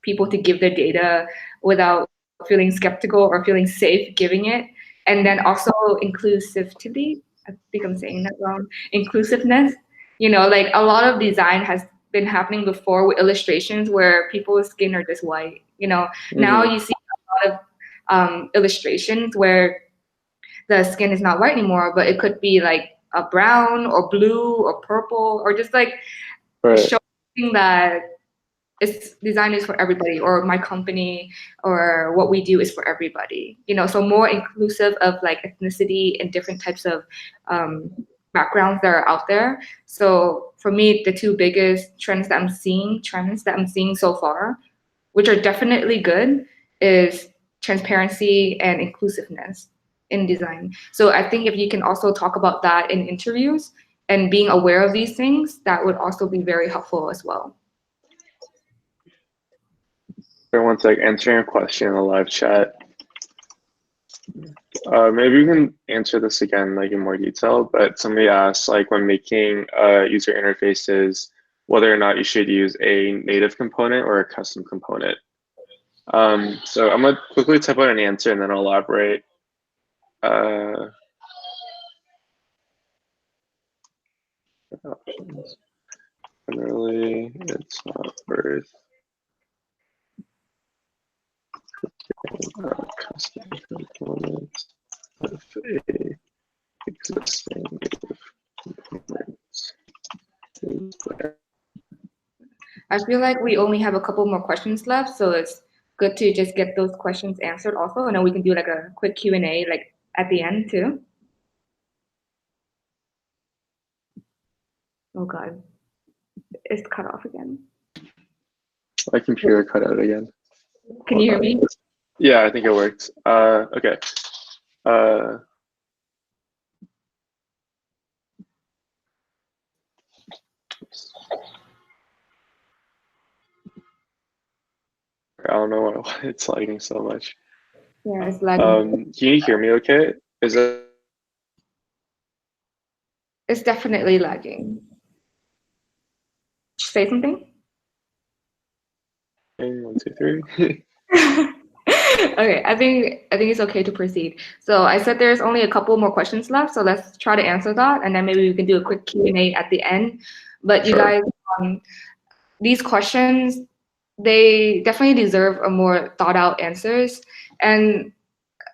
S2: people to give their data without feeling skeptical or feeling safe giving it? And then also inclusivity. I think I'm saying that wrong. Inclusiveness. Like a lot of design has been happening before with illustrations where people's skin are just white. Now
S1: mhm,
S2: you see a lot of illustrations where the skin is not white anymore, but it could be like a brown or blue or purple, or just like
S1: Right.
S2: showing that it's design is for everybody, or my company or what we do is for everybody. So more inclusive of like ethnicity and different types of backgrounds that are out there. So for me, the two biggest trends that I'm seeing so far, which are definitely good, is transparency and inclusiveness in design. So I think if you can also talk about that in interviews and being aware of these things, that would also be very helpful as well.
S1: Everyone's like answering a question in the live chat. Maybe we can answer this again like in more detail, but somebody asked like when making user interfaces, whether or not you should use a native component or a custom component. So I'm gonna quickly type out an answer and then I'll elaborate. Options. Generally, it's not worth custom components with a existing native components.
S2: I feel like we only have a couple more questions left, so it's good to just get those questions answered also, and then we can do like a quick Q&A like at the end too. Oh God, it's cut off again.
S1: My computer cut out again.
S2: Can you hear me?
S1: Yeah, I think it worked. Okay. I don't know why it's lagging so much.
S2: Yeah, it's lagging.
S1: Can you hear me okay? Is it?
S2: It's definitely lagging. Say something.
S1: 1, 2, 3.
S2: Okay, I think it's okay to proceed. So I said there's only a couple more questions left, so let's try to answer that, and then maybe we can do a quick Q&A at the end. But you
S1: Sure.
S2: guys, these questions, they definitely deserve a more thought out answers. And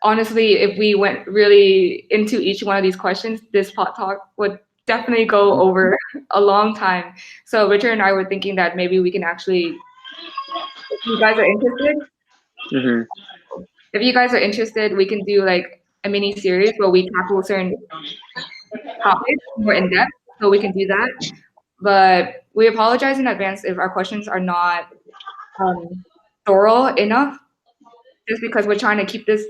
S2: honestly, if we went really into each one of these questions, this pot talk would definitely go over a long time. So Richard and I were thinking that maybe we can actually, if you guys are interested,
S1: Mm-hmm.
S2: if you guys are interested, we can do like a mini series where we tackle certain topics more in depth. So we can do that. But we apologize in advance if our questions are not thorough enough, just because we're trying to keep this,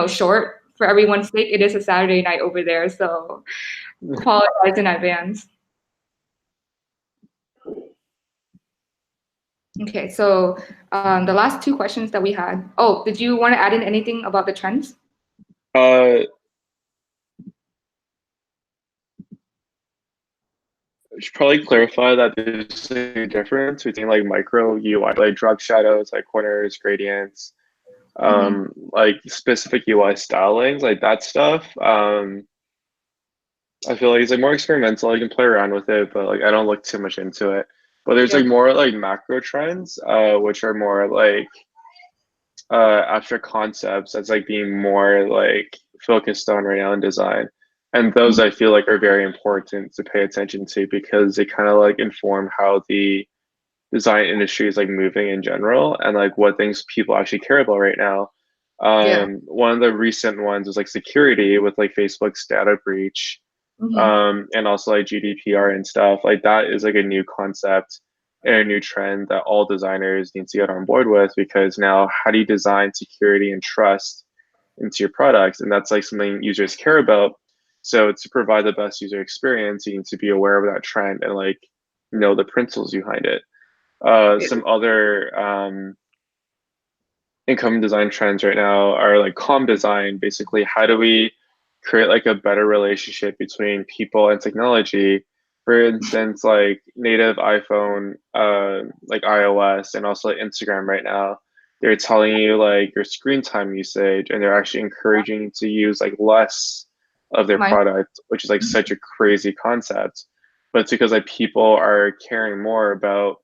S2: short for everyone's sake. It is a Saturday night over there, so apologize in advance. Okay, so the last two questions that we had. Oh, did you want to add in anything about the trends?
S1: I should probably clarify that there's a difference between like micro UI, like drop shadows, like corners, gradients, like specific UI stylings, like that stuff. I feel like it's like more experimental. You can play around with it, but like I don't look too much into it. But there's
S2: Yeah.
S1: like more like macro trends, which are more like abstract concepts that's like being more like focused on right now in design. And those I feel like are very important to pay attention to because they kind of like inform how the design industry is like moving in general and like what things people actually care about right now.
S2: Yeah.
S1: One of the recent ones was like security with like Facebook's data breach, and also like GDPR and stuff. Like that is like a new concept and a new trend that all designers need to get on board with because now how do you design security and trust into your products? And that's like something users care about. So to provide the best user experience, you need to be aware of that trend and like know the principles behind it. Some other income design trends right now are like calm design. Basically, how do we create like a better relationship between people and technology? For instance, like native iPhone, like iOS, and also like Instagram right now, they're telling you like your screen time usage, and they're actually encouraging you to use like less of their
S2: My
S1: product, which is like such a crazy concept. But it's because like people are caring more about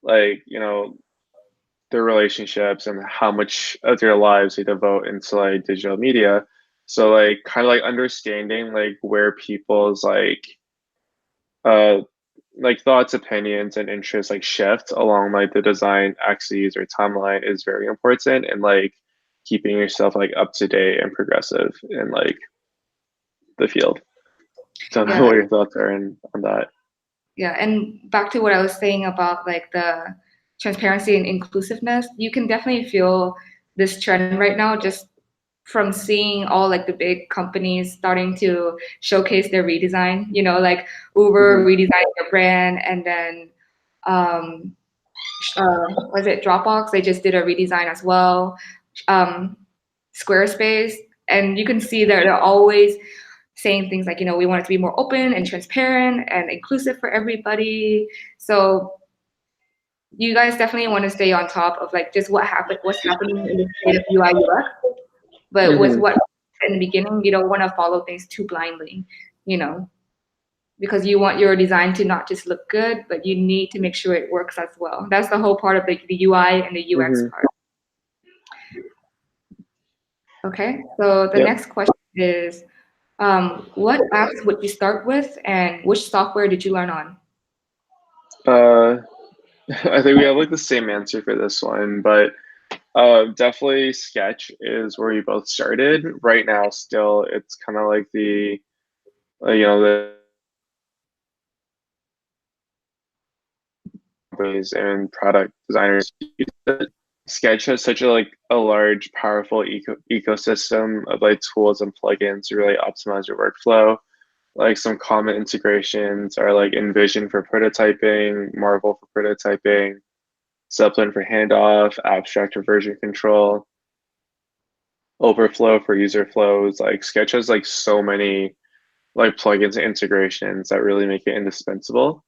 S1: like their relationships and how much of their lives they devote into like digital media. So like kind of like understanding like where people's uh like thoughts, opinions, and interests like shift along like the design axes or timeline is very important, and like keeping yourself like up to date and progressive in like the field. Don't know
S2: Yeah,
S1: what your thoughts are on that.
S2: yeah. And back to what I was saying about like the transparency and inclusiveness, you can definitely feel this trend right now just from seeing all like the big companies starting to showcase their redesign, like Uber
S1: Hmm.
S2: redesigned their brand, and then um was it Dropbox? They just did a redesign as well. Um, Squarespace, and you can see that they're always saying things like, we want it to be more open and transparent and inclusive for everybody. So you guys definitely want to stay on top of like just what's happening in the state of UI UX. But with
S1: Hmm.
S2: what in the beginning, you don't want to follow things too blindly, you know, because you want your design to not just look good, but you need to make sure it works as well. That's the whole part of the UI and the UX
S1: Hmm.
S2: part. Okay, so the
S1: Yep.
S2: next question is, what apps would you start with, and which software did you learn on?
S1: Uh, I think we have like the same answer for this one, but definitely Sketch is where we both started. Right now, still, it's kind of like the the companies and product designers use it. Sketch has such a large, powerful ecosystem of like tools and plugins to really optimize your workflow. Like some common integrations are like InVision for prototyping, Marvel for prototyping, Zeppelin for handoff, Abstract for version control, Overflow for user flows. Like Sketch has like so many like plugins and integrations that really make it indispensable.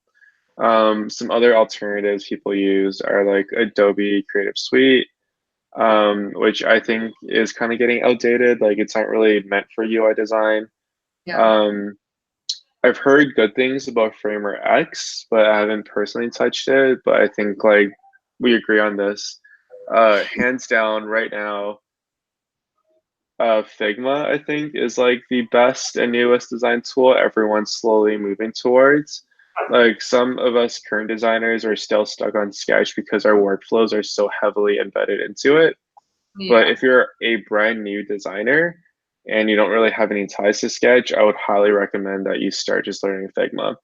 S1: Some other alternatives people use are like Adobe Creative Suite, which I think is kind of getting outdated. Like it's not really meant for UI design.
S2: Yeah,
S1: Um, I've heard good things about Framer X, but I haven't personally touched it. But I think like we agree on this. Hands down, right now, Figma, I think, is like the best and newest design tool everyone's slowly moving towards. Like some of us current designers are still stuck on Sketch because our workflows are so heavily embedded into it. But
S2: yeah,
S1: if you're a brand new designer and you don't really have any ties to Sketch, I would highly recommend that you start just learning Figma.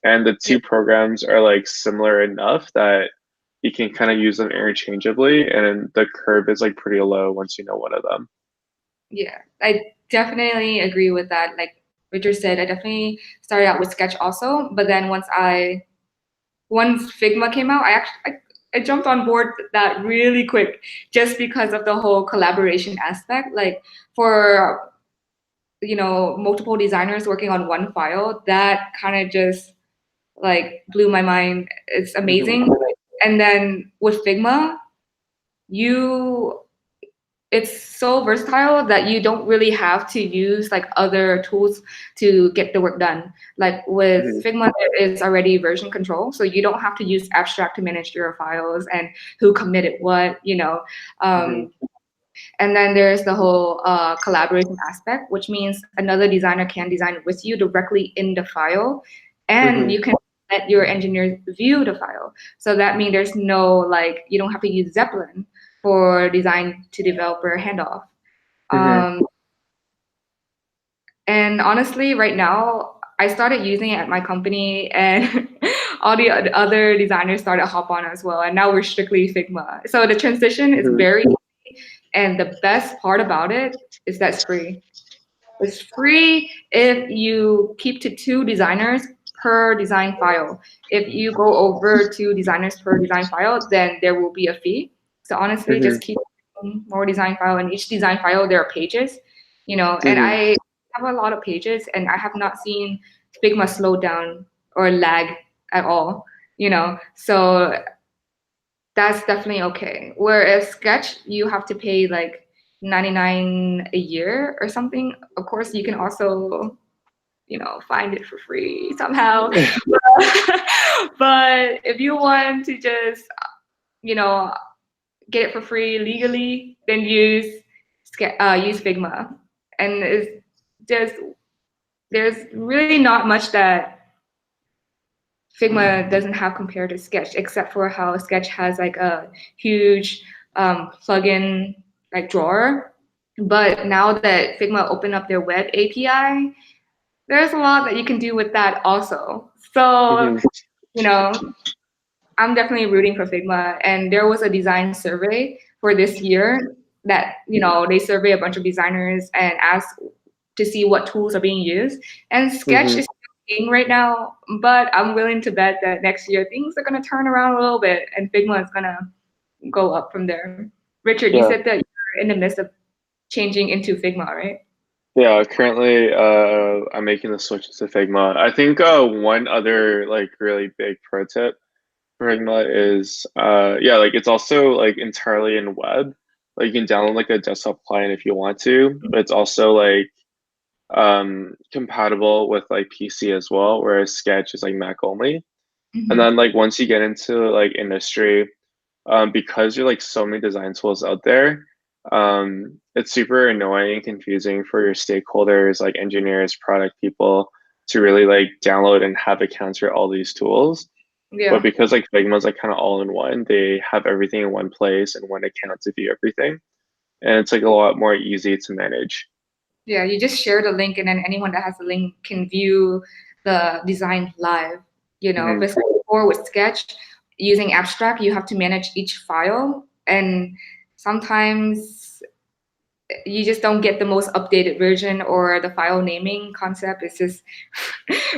S1: And the
S2: yeah,
S1: two programs are like similar enough that you can kind of use them interchangeably, and the curve is like pretty low once you know one of them.
S2: yeah. I definitely agree with that. Like Richard said, I definitely started out with Sketch also, but then once Figma came out, I jumped on board that really quick just because of the whole collaboration aspect. Like for multiple designers working on one file, that kind of just like blew my mind. It's
S1: Hmm.
S2: amazing. And then with Figma, you it's so versatile that you don't really have to use like other tools to get the work done. Like with
S1: Hmm.
S2: Figma, there is already version control, so you don't have to use Abstract to manage your files and who committed what.
S1: Hmm.
S2: Um, and then there's the whole collaboration aspect, which means another designer can design with you directly in the file, and
S1: Hmm.
S2: you can let your engineers view the file. So that means there's no like you don't have to use Zeppelin for design to developer handoff.
S1: Hmm.
S2: Um, and honestly, right now, I started using it at my company, and all the other designers started hop on as well. And now we're strictly Figma. So the transition is
S1: Hmm.
S2: very easy, and the best part about it is that it's free. It's free if you keep to two designers per design file. If you go over two designers per design file, then there will be a fee. So honestly,
S1: Hmm.
S2: just keep more design file, and each design file there are pages, and
S1: Hmm.
S2: I have a lot of pages, and I have not seen Figma slow down or lag at all. So that's definitely okay. Whereas Sketch, you have to pay like 99 a year or something. Of course, you can also, find it for free somehow. But if you want to just, you know, get it for free legally, then use Figma. and it's just there's really not much that Figma doesn't have compared to Sketch, except for how Sketch has like a huge plugin like drawer. But now that Figma opened up their web API, there's a lot that you can do with that also. So,
S1: Hmm.
S2: you know, I'm definitely rooting for Figma. And there was a design survey for this year that, they survey a bunch of designers and ask to see what tools are being used. And Sketch
S1: Hmm.
S2: is still king right now, but I'm willing to bet that next year things are going to turn around a little bit and Figma is going to go up from there. Richard, you
S1: Yeah.
S2: said that you're in the midst of changing into Figma, right?
S1: Yeah, currently I'm making the switch to Figma. I think one other like really big pro tip for Figma is yeah, like it's also like entirely in web. Like you can download like a desktop client if you want to, but it's also like compatible with like PC as well, whereas Sketch is like Mac only. And
S2: Mm-hmm.
S1: then like once you get into like industry, because you're like so many design tools out there, it's super annoying and confusing for your stakeholders, like engineers, product people, to really like download and have accounts for all these tools. But
S2: Yeah.
S1: because like Figma's like kind of all in one, they have everything in one place and one account to view everything. And it's like a lot more easy to manage.
S2: Yeah, you just share the link and then anyone that has the link can view the design live,
S1: Hmm.
S2: But before with Sketch, using Abstract, you have to manage each file and sometimes you just don't get the most updated version or the file naming concept is just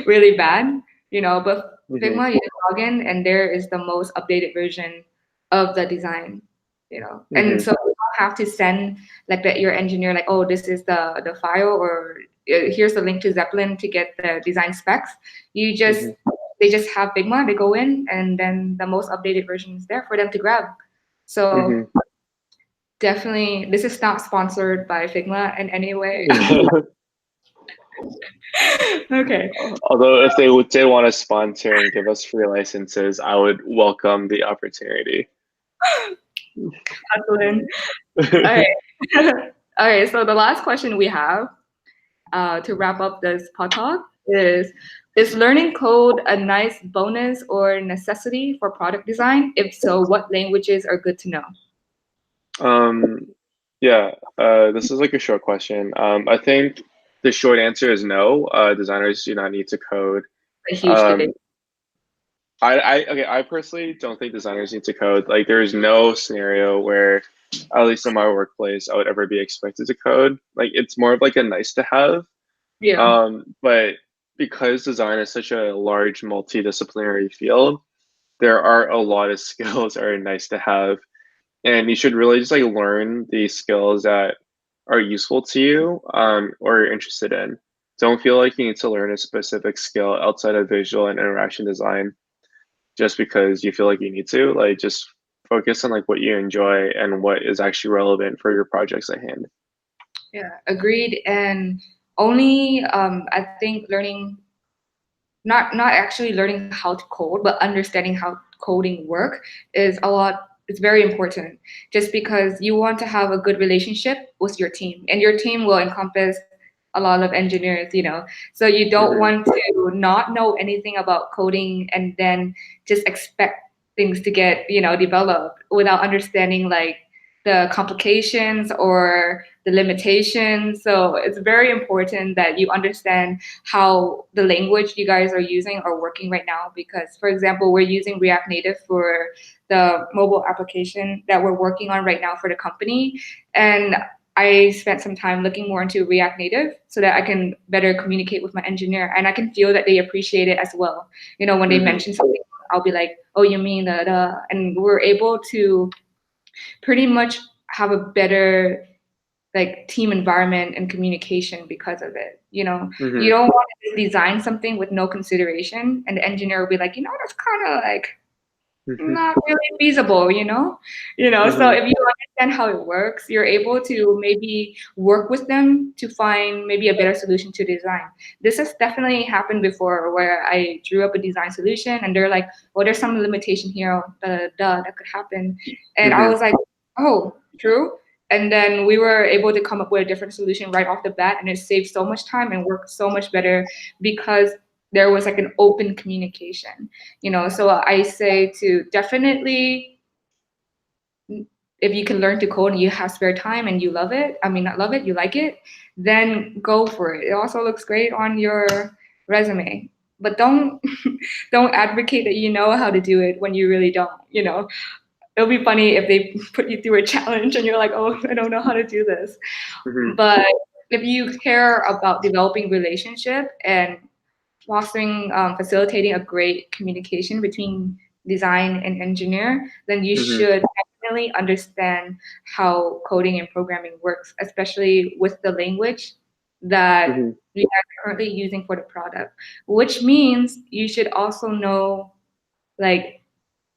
S2: really bad, but
S1: Hmm.
S2: Figma, you just log in and there is the most updated version of the design, and
S1: Hmm.
S2: so you don't have to send like that your engineer like, oh, this is the file or here's the link to Zeppelin to get the design specs. You just
S1: Hmm.
S2: they just have Figma, they go in and then the most updated version is there for them to grab. So
S1: Hmm.
S2: definitely, this is not sponsored by Figma in any way. Okay,
S1: Although if they did want to sponsor and give us free licenses, I would welcome the opportunity.
S2: excellent. All right. All right, so the last question we have to wrap up this pod talk is learning code a nice bonus or necessity for product design? If so, what languages are good to know?
S1: Um, yeah, this is like a short question. I think the short answer is no. Designers do not need to code.
S2: A huge debate.
S1: Um, I personally don't think designers need to code. Like, there is no scenario where, at least in my workplace, I would ever be expected to code. Like, it's more of like a nice to have.
S2: Yeah,
S1: But because design is such a large multidisciplinary field, there are a lot of skills that are nice to have, and you should really just like learn the skills that are useful to you, or you're interested in. Don't feel like you need to learn a specific skill outside of visual and interaction design just because you feel like you need to. Like, just focus on like what you enjoy and what is actually relevant for your projects at hand.
S2: yeah, agreed. And only I think learning not actually learning how to code, but understanding how coding work is a lot. It's very important, just because you want to have a good relationship with your team, and your team will encompass a lot of engineers. So you don't
S1: Hmm.
S2: want to not know anything about coding and then just expect things to get developed without understanding like the complications or the limitations. So it's very important that you understand how the language you guys are using are working right now. Because, for example, we're using React Native for the mobile application that we're working on right now for the company. And I spent some time looking more into React Native so that I can better communicate with my engineer and I can feel that they appreciate it as well. When they
S1: Hmm.
S2: mention something, I'll be like, oh, you mean the, and we're able to pretty much have a better like team environment and communication because of it. You
S1: Hmm.
S2: don't want to design something with no consideration, and the engineer will be like, that's kind of like
S1: Hmm.
S2: not really feasible. So
S1: Hmm.
S2: if you understand how it works, you're able to maybe work with them to find maybe a better solution to design. This has definitely happened before where I drew up a design solution and they're like, well, there's some limitation here, that could happen. And I
S1: Hmm.
S2: was like, oh, true. And then we were able to come up with a different solution right off the bat, and it saved so much time and worked so much better because there was like an open communication, you know. So I say to definitely, if you can learn to code and you have spare time and you love it, I mean, not love it, you like it, then go for it. It also looks great on your resume. But don't don't advocate that you know how to do it when you really don't, you know. It'll be funny if they put you through a challenge and you're like, oh, I don't know how to do this.
S1: Mm-hmm.
S2: But if you care about developing relationship and fostering, facilitating a great communication between design and engineer, then you
S1: Mm-hmm.
S2: should definitely understand how coding and programming works, especially with the language that
S1: Mm-hmm.
S2: we are currently using for the product, which means you should also know like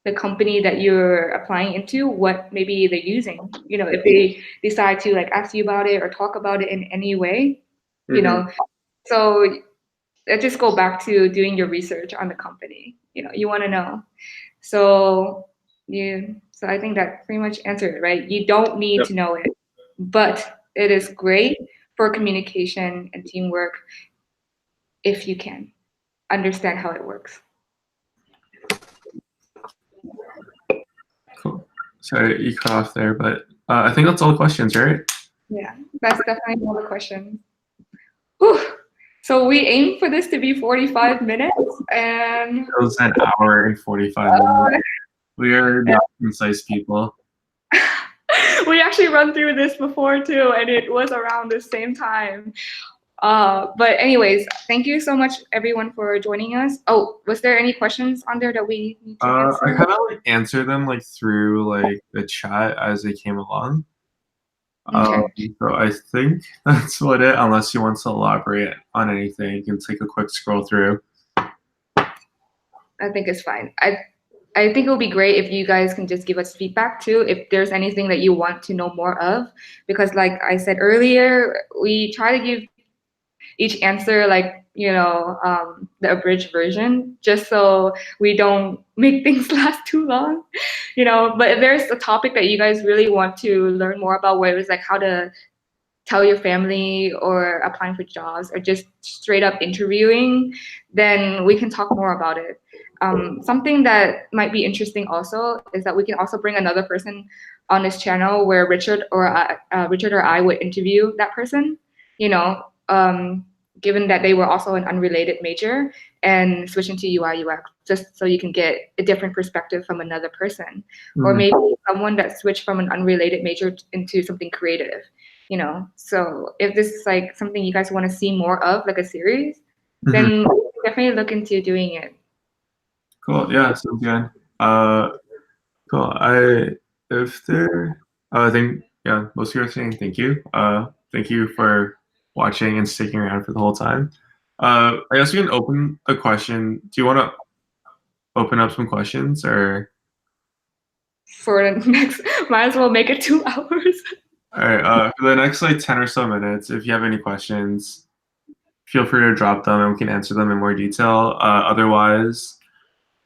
S2: the company that you're applying into, what maybe they're using. You know, if they decide to like ask you about it or talk about it in any way, you
S1: Mm-hmm.
S2: know. So let's just go back to doing your research on the company. You know, you want to know. So so I think that pretty much answered it, right? You don't need
S1: Yep.
S2: to know it, but it is great for communication and teamwork if you can understand how it works.
S3: Cool. Sorry, you cut off there, but I think that's all the questions, right?
S2: Yeah, that's definitely all the questions. Whew. So we aim for this to be 45 minutes, and
S3: It was an hour and 45 minutes. We are not concise people.
S2: we actually run through this before too, and it was around the same time. But anyways, thank you so much everyone for joining us. Oh, was there any questions on there that we need to answer?
S3: I kind of like answer them like through like the chat as they came along.
S2: Okay.
S3: So I think that's what it. Unless you want to elaborate on anything, you can take a quick scroll through.
S2: I think it's fine. I think it would be great if you guys can just give us feedback too, if there's anything that you want to know more of, because like I said earlier, we try to give each answer like, you know, the abridged version, just so we don't make things last too long, you know. But if there's a topic that you guys really want to learn more about, where it's like how to tell your family or applying for jobs or just straight up interviewing, then we can talk more about it. Something that might be interesting also is that we can also bring another person on this channel where Richard or I would interview that person, you know, given that they were also an unrelated major and switch into UI UX, just so you can get a different perspective from another person, or maybe someone that switched from an unrelated major into something creative, you know. So if this is like something you guys want to see more of, like a series, then definitely look into doing it.
S3: Cool. Yeah, sounds good. Cool. I think yeah, most of you are saying thank you. Thank you for watching and sticking around for the whole time. I guess we can open a question. Do you want to open up some questions or?
S2: For the next, might as well make it 2 hours.
S3: All right. For the next like 10 or so minutes, if you have any questions, feel free to drop them and we can answer them in more detail. Otherwise,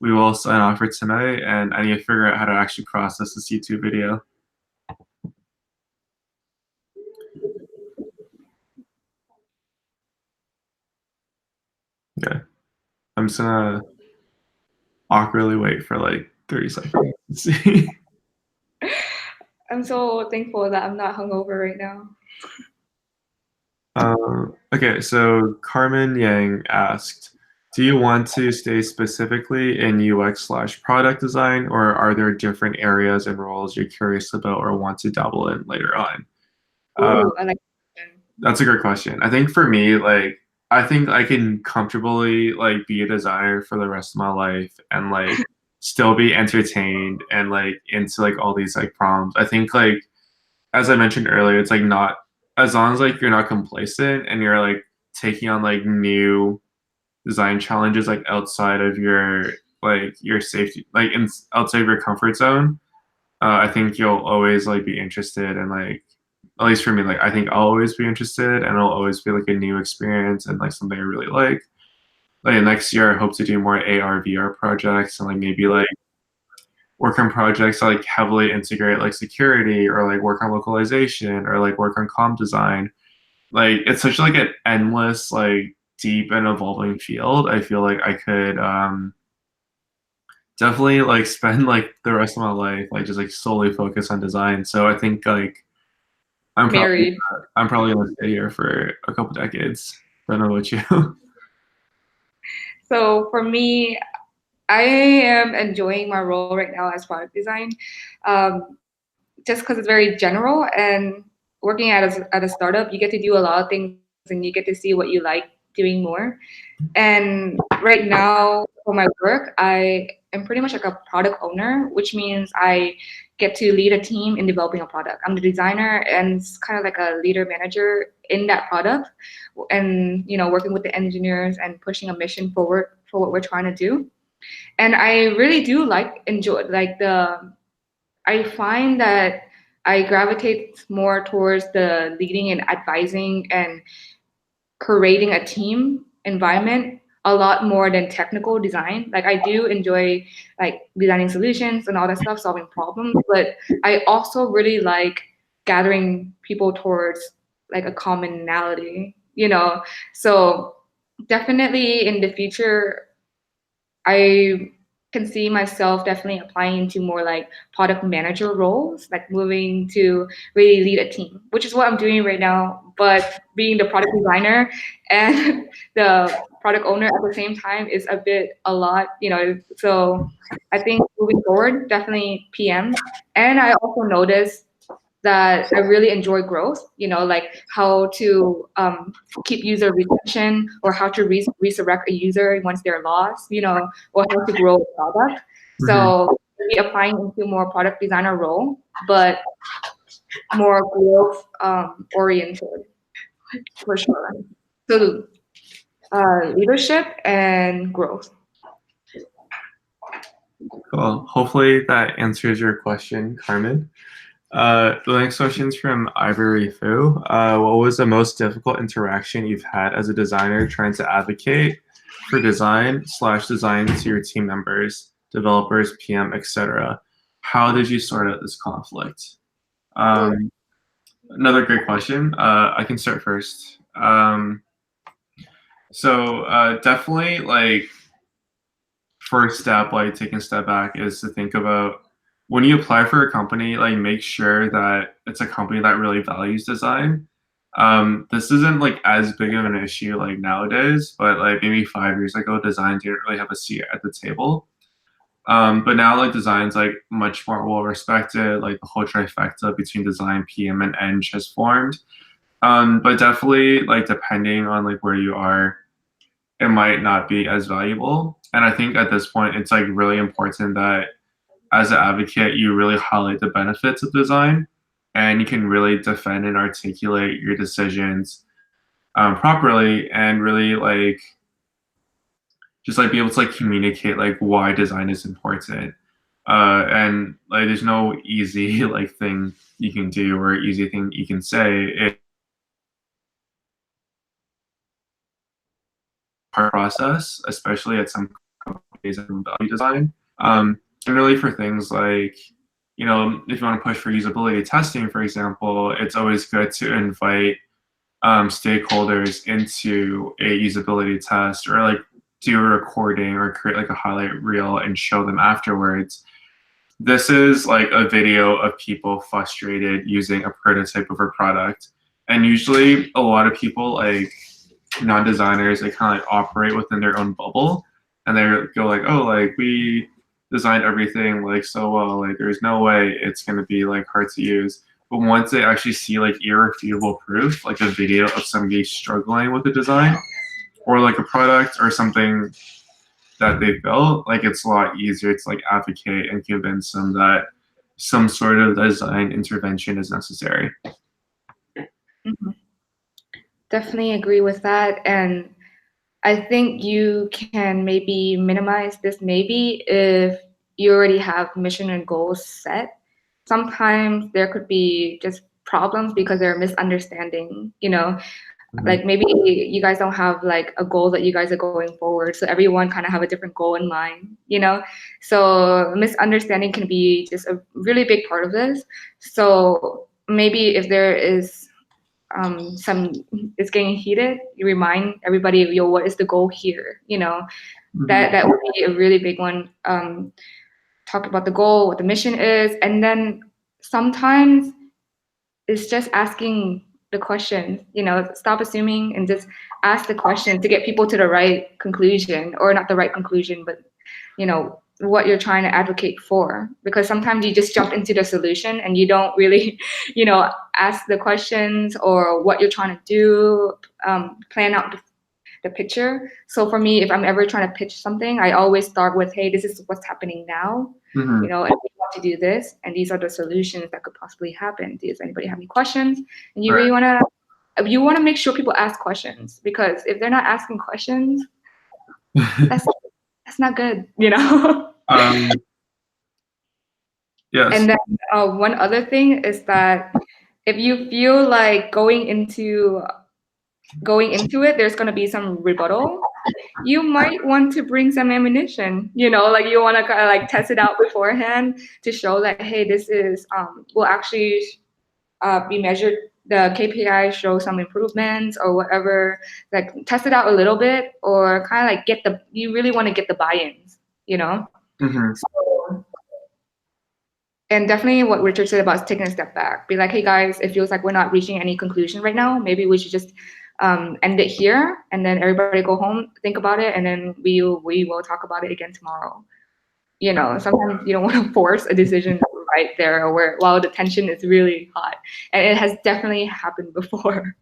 S3: we will sign off for tonight, and I need to figure out how to actually process this YouTube video. Okay. I'm just gonna awkwardly wait for like 30 seconds to see.
S2: I'm so thankful that I'm not hungover right now.
S3: Okay, so Carmen Yang asked, do you want to stay specifically in UX/product design, or are there different areas and roles you're curious about or want to dabble in later on?
S2: Ooh, I like that.
S3: That's a great question. I think for me, like, I think I can comfortably like be a designer for the rest of my life and like still be entertained and like into like all these like problems. I think like as I mentioned earlier, it's like not as long as like you're not complacent and you're like taking on like new design challenges like outside of your safety outside of your comfort zone. I think you'll always like be interested and like at least for me, like I think I'll always be interested and it'll always be like a new experience and like something I really like. Like next year I hope to do more AR VR projects and like maybe like work on projects that like heavily integrate like security or like work on localization or like work on comm design. Like it's such like an endless, like deep and evolving field. I feel like I could definitely like spend like the rest of my life like just like solely focus on design. So I think like I'm probably
S2: Married.
S3: I'm probably gonna stay here for a couple decades. I don't know about you.
S2: So for me, I am enjoying my role right now as product design, just because it's very general and working at a startup, you get to do a lot of things and you get to see what you like doing more. And right now for my work, I am pretty much like a product owner, which means I get to lead a team in developing a product. I'm the designer and it's kind of like a leader manager in that product and working with the engineers and pushing a mission forward for what we're trying to do. And I really do enjoy like I find that I gravitate more towards the leading and advising and creating a team environment a lot more than technical design. Like I do enjoy like designing solutions and all that stuff, solving problems, but I also really like gathering people towards like a commonality, So definitely in the future, I can see myself definitely applying to more like product manager roles, like moving to really lead a team, which is what I'm doing right now. But being the product designer and the product owner at the same time is a lot. So I think moving forward, definitely PM. And I also noticed that I really enjoy growth, like how to keep user retention or how to resurrect a user once they're lost, or how to grow a product.
S3: Mhm.
S2: So maybe applying into more product designer role, but more growth oriented for sure. So leadership and growth.
S3: Cool. Hopefully that answers your question, Carmen. The next question is from Ivory Fu. What was the most difficult interaction you've had as a designer trying to advocate for design/design to your team members, developers, PM, etc.? How did you sort out this conflict? Um, Another great question. I can start first. Definitely like first step, like taking a step back, is to think about when you apply for a company, like make sure that it's a company that really values design. This isn't like as big of an issue like nowadays, but like maybe 5 years ago, design didn't really have a seat at the table. But now like design's like much more well respected, like the whole trifecta between design, PM, and Eng has formed. But definitely like depending on like where you are, it might not be as valuable. And I think at this point, it's like really important that as an advocate, you really highlight the benefits of design and you can really defend and articulate your decisions properly and really like just like be able to like communicate like why design is important. And like there's no easy like thing you can do or easy thing you can say. It's a hard process, especially at some companies that value design. Generally for things like, if you want to push for usability testing, for example, it's always good to invite stakeholders into a usability test or like do a recording or create like a highlight reel and show them afterwards. This is like a video of people frustrated using a prototype of a product. And usually a lot of people like non-designers, they kind of like operate within their own bubble and they go like, oh, like we designed everything like so well, like there's no way it's going to be like hard to use. But once they actually see like irrefutable proof, like a video of somebody struggling with the design or like a product or something that they built, like it's a lot easier to like advocate and convince them that some sort of design intervention is necessary.
S2: Mm-hmm. Definitely agree with that. And I think you can maybe minimize this maybe if you already have mission and goals set. Sometimes there could be just problems because there are misunderstanding, Like maybe you guys don't have like a goal that you guys are going forward, so everyone kind of have a different goal in mind, you know. So misunderstanding can be just a really big part of this. So maybe if there is some it's getting heated, you remind everybody, yo, what is the goal here, you know. That would be a really big one. Talk about the goal, what the mission is, and then sometimes it's just asking the question, you know, stop assuming and just ask the question to get people to the right conclusion, or not the right conclusion, but, you know, what you're trying to advocate for. Because sometimes you just jump into the solution and you don't really, you know, ask the questions or what you're trying to do, plan out the picture. So for me, if I'm ever trying to pitch something, I always start with, hey, this is what's happening now. You know, and we want to do this, and these are the solutions that could possibly happen. Does anybody have any questions? And you really want to make sure people ask questions, because if they're not asking questions, that's not good, you know.
S3: Yes.
S2: And then one other thing is that if you feel like going into it, there's going to be some rebuttal, you might want to bring some ammunition, you know, like you want to kind of like test it out beforehand to show that, hey, this is will actually be measured, the KPI show some improvements or whatever, like test it out a little bit, or kind of like you really want to get the buy-ins, you know. So, and definitely what Richard said about taking a step back, be like, hey guys, it feels like we're not reaching any conclusion right now, maybe we should just end it here, and then everybody go home, think about it, and then we will talk about it again tomorrow. You know, sometimes you don't want to force a decision right there, where while the tension is really hot, and it has definitely happened before.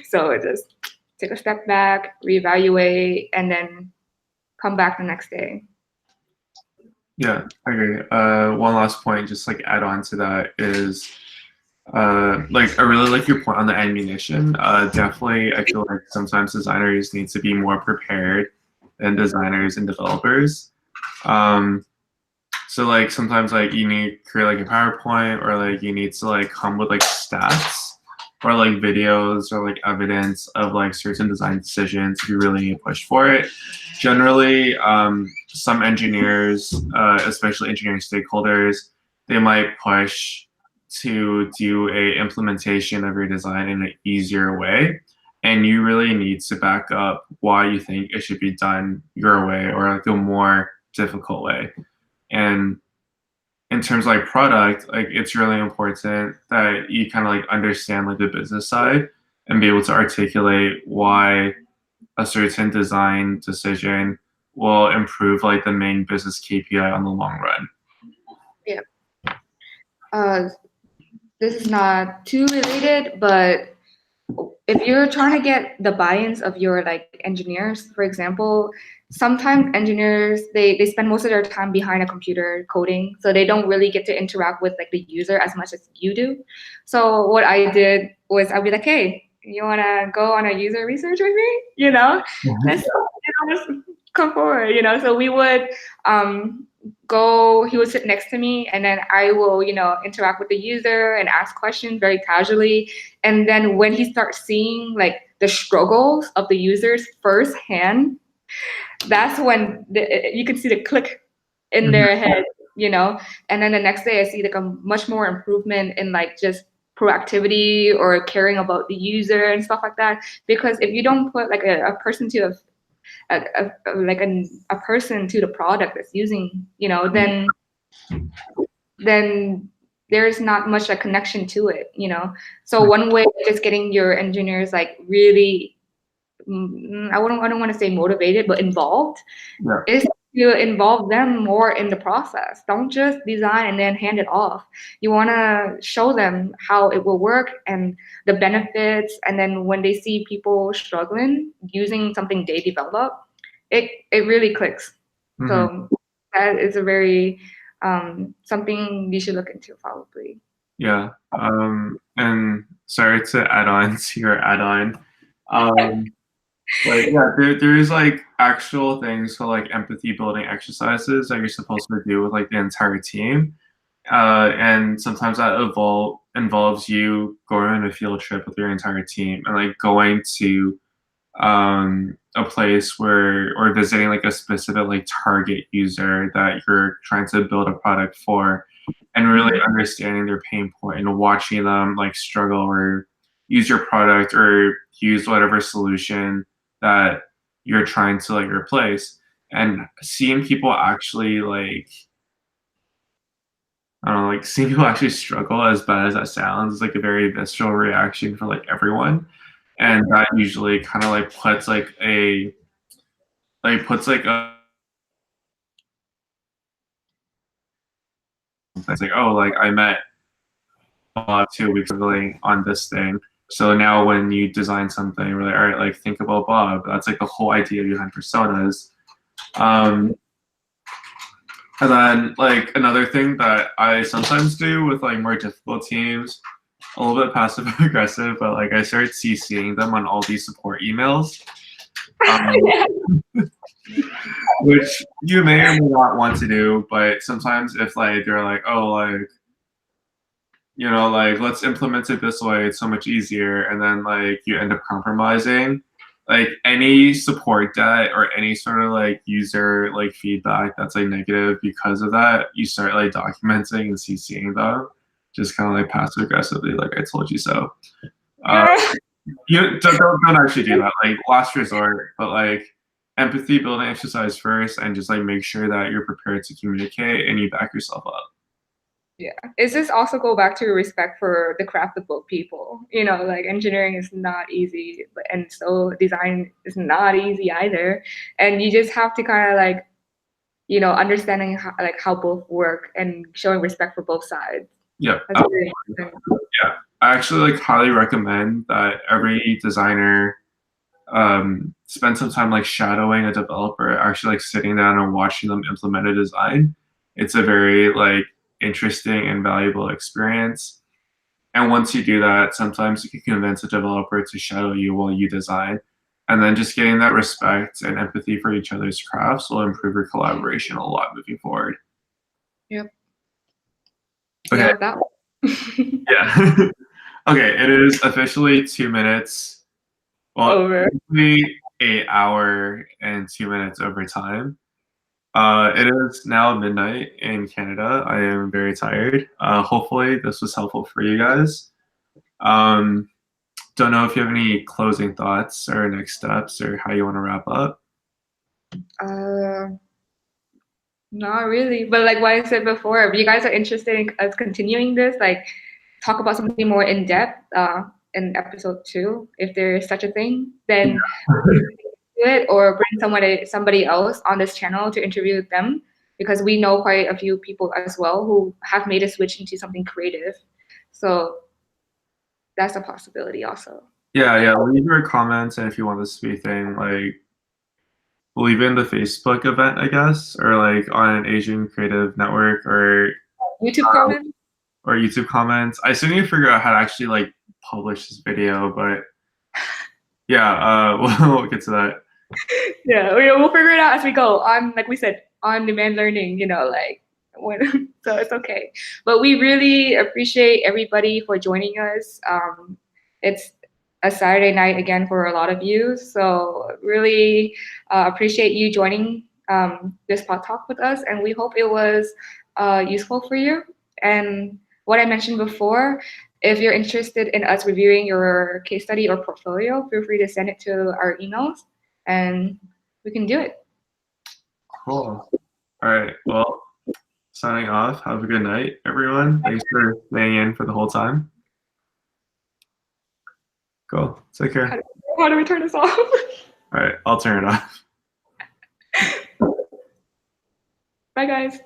S2: So just take a step back, reevaluate, and then come back the next day.
S3: Yeah, I agree. One last point, just like add on to that, is like I really like your point on the ammunition. Definitely, I feel like sometimes designers need to be more prepared than designers and developers. So like sometimes like you need to create like a PowerPoint, or like you need to like come with like stats or like videos or like evidence of like certain design decisions if you really need to push for it. Generally, some engineers, especially engineering stakeholders, they might push to do a implementation of your design in an easier way, and you really need to back up why you think it should be done your way or like a more difficult way. And in terms of like product, like it's really important that you kind of like understand like the business side and be able to articulate why a certain design decision will improve like the main business KPI on the long run.
S2: Yeah. This is not too related, but if you're trying to get the buy-ins of your like engineers, for example, sometimes engineers they spend most of their time behind a computer coding, so they don't really get to interact with like the user as much as you do. So what I did was I'd be like, hey, you want to go on a user research with me? You know, let's just come forward. You know, so we would go, he would sit next to me, and then I will, you know, interact with the user and ask questions very casually. And then when he starts seeing like the struggles of the users firsthand, that's when you can see the click in their head, you know. And then the next day I see like a much more improvement in like just proactivity or caring about the user and stuff like that. Because if you don't put like a person to a person to the product that's using, you know, then there's not much a connection to it, you know. So one way of just getting your engineers like really, I don't want to say motivated, but involved, is to involve them more in the process. Don't just design and then hand it off. You want to show them how it will work and the benefits, and then when they see people struggling using something they develop, it really clicks. So that is a very something you should look into probably.
S3: Yeah. And sorry to add on to your add-on. Like yeah, there is like actual things for like empathy building exercises that you're supposed to do with like the entire team. And sometimes that involves you going on a field trip with your entire team and like going to a place where or visiting like a specific like target user that you're trying to build a product for and really understanding their pain point and watching them like struggle or use your product or use whatever solution that you're trying to like replace and seeing people actually like I don't know, like seeing people actually struggle, as bad as that sounds, is like a very visceral reaction for like everyone. And that usually kind of like puts like a it's like, oh, like I met 2 weeks ago on this thing. So now when you design something, we're like, all right, like think about Bob. That's like the whole idea behind personas. And then like another thing that I sometimes do with like more difficult teams, a little bit passive aggressive, but like I start CCing them on all these support emails. Which you may or may not want to do, but sometimes if like they're like, oh, like like let's implement it this way, it's so much easier, and then like you end up compromising. Like any support debt or any sort of like user like feedback that's like negative because of that, you start like documenting and CCing them, just kind of like passive aggressively, like I told you so. You don't actually do that, like last resort, but like empathy building exercise first, and just like make sure that you're prepared to communicate and you back yourself up.
S2: Yeah, it's just also go back to respect for the craft of both people. Like engineering is not easy, and so design is not easy either. And you just have to kind of like, understanding how both work and showing respect for both sides.
S3: Yep.
S2: That's really important.
S3: Yeah, I actually like highly recommend that every designer spend some time like shadowing a developer, actually like sitting down and watching them implement a design. It's a very like interesting and valuable experience. And once you do that, sometimes you can convince a developer to shadow you while you design. And then just getting that respect and empathy for each other's crafts will improve your collaboration a lot moving forward.
S2: Yep.
S3: Okay.
S2: Yeah.
S3: Yeah. Okay, it is officially 2 minutes. Well,
S2: over.
S3: An hour and 2 minutes over time. It is now midnight in Canada. I am very tired. Hopefully this was helpful for you guys. Don't know if you have any closing thoughts or next steps or how you want to wrap up.
S2: Not really, but like what I said before, if you guys are interested in us continuing this, like talk about something more in depth in episode 2, if there is such a thing, then do it, or bring somebody else on this channel to interview them, because we know quite a few people as well who have made a switch into something creative. So that's a possibility also.
S3: Yeah, leave your comments, and if you want this to be a thing, like leave it in the Facebook event, I guess, or like on an Asian Creative Network or
S2: YouTube comments.
S3: Or YouTube comments. I still need to figure out how to actually like publish this video, but yeah, we'll get to that.
S2: Yeah, we'll figure it out as we go. Like we said, on demand learning, so it's okay. But we really appreciate everybody for joining us. It's a Saturday night again for a lot of you, so really appreciate you joining this pod talk with us, and we hope it was useful for you. And what I mentioned before, if you're interested in us reviewing your case study or portfolio, feel free to send it to our emails, and we can do it.
S3: Cool. All right. Well, signing off. Have a good night, everyone. Thanks for staying in for the whole time. Cool. Take care.
S2: How do we turn this off?
S3: All right. I'll turn it off.
S2: Bye, guys.